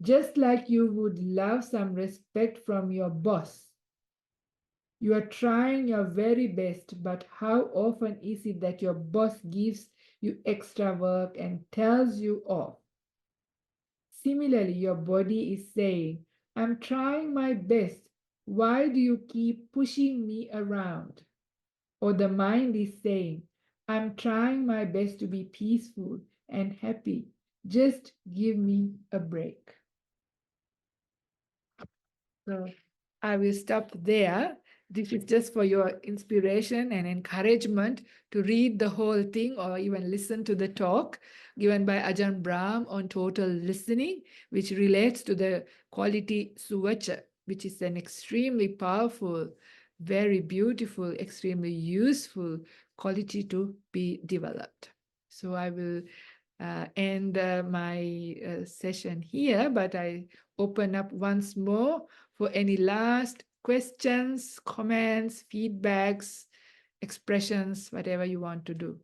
Just like you would love some respect from your boss. You are trying your very best, but how often is it that your boss gives you extra work and tells you off? Similarly, your body is saying, I'm trying my best. Why do you keep pushing me around? Or the mind is saying, I'm trying my best to be peaceful and happy. Just give me a break. So I will stop there. This is just for your inspiration and encouragement to read the whole thing or even listen to the talk given by Ajahn Brahm on total listening, which relates to the quality Suvaco, which is an extremely powerful, very beautiful, extremely useful quality to be developed. So I will end my session here, but I open up once more for any last questions, comments, feedbacks, expressions, whatever you want to do.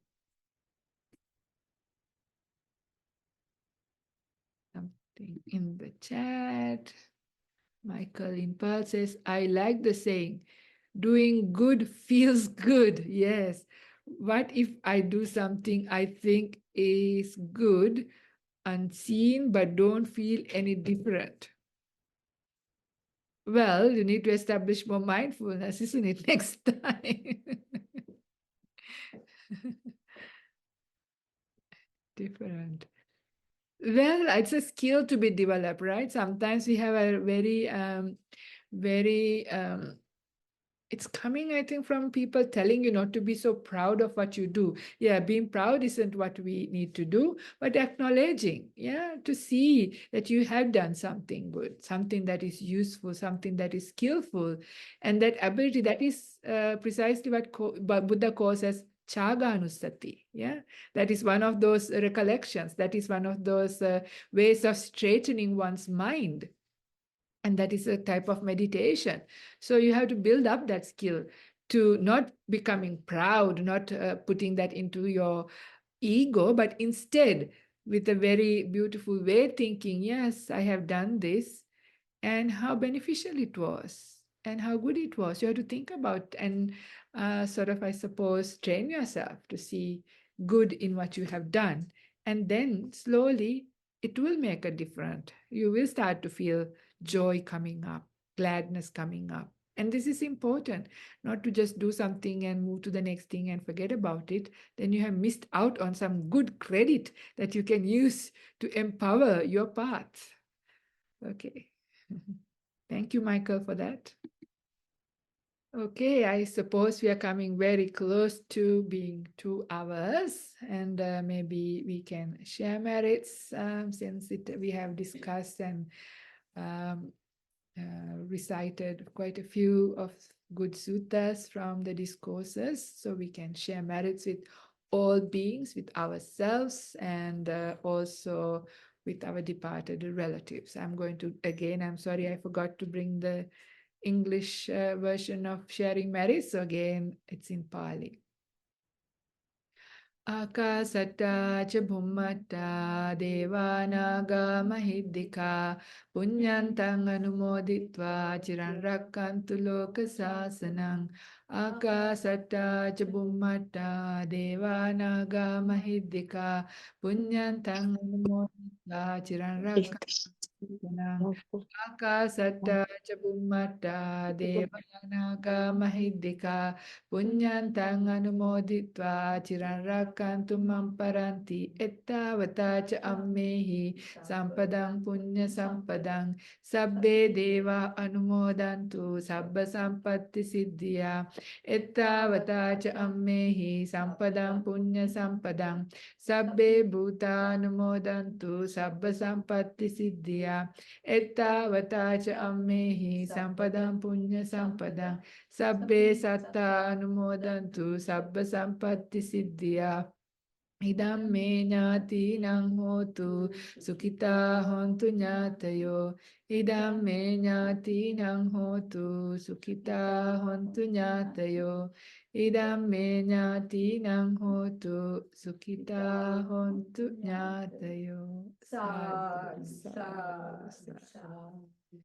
Something in the chat. Michael in Pearl says, I like the saying, doing good feels good. Yes. What if I do something I think is good, unseen, but don't feel any different? Well, you need to establish more mindfulness, isn't it, next time? Different. Well, it's a skill to be developed, right? Sometimes we have a very it's coming, I think, from people telling you not to be so proud of what you do. Yeah, being proud isn't what we need to do, but acknowledging, yeah, to see that you have done something good, something that is useful, something that is skillful. And that ability, that is precisely what Buddha calls as Chaganusati. Yeah, that is one of those recollections. That is one of those ways of straightening one's mind. And that is a type of meditation. So you have to build up that skill to not becoming proud, not putting that into your ego, but instead with a very beautiful way thinking, yes, I have done this, and how beneficial it was and how good it was. You have to think about and sort of, I suppose, train yourself to see good in what you have done. And then slowly it will make a difference. You will start to feel joy coming up, gladness coming up. And this is important, not to just do something and move to the next thing and forget about it. Then you have missed out on some good credit that you can use to empower your path. Okay. Thank you, Michael, for that. Okay, I suppose we are coming very close to being 2 hours, and maybe we can share merits since we have discussed and recited quite a few of good suttas from the discourses, so we can share merits with all beings, with ourselves, and also with our departed relatives. I'm going to, again, I'm sorry, I forgot to bring the English version of sharing merits, so again, it's in Pali. Akasata ca bhummata devanaga mahiddhika punyantang anumoditva chiran rakkantu loka sasanang. Akasata ca bhummata devanaga mahiddhika punyantang anumoditva chiran rakkantu sasanang. Akasata ca bhummata devanaga mahiddhika punyantang anumoditva chiran rakkantu mamparanti ettavata ca ammehi sampadang punya sampadang sabbe deva anumodantu sabba sampatti siddhya ettavata ca ammehi sampadang punya sampadang sabbe bhuta anumodantu sabba sampatti siddhya ettavata ca ammehi sampadang punya sampadang sabbe satta anumodantu sabba sampatti siddhya Idam me ñātīnaṃ hotu sukhita hontu ñātayo. Idam me ñātīnaṃ hotu sukhita hontu ñātayo. Idam me ñātīnaṃ hotu sukhita hontu ñātayo. Sadhu, sadhu, sadhu.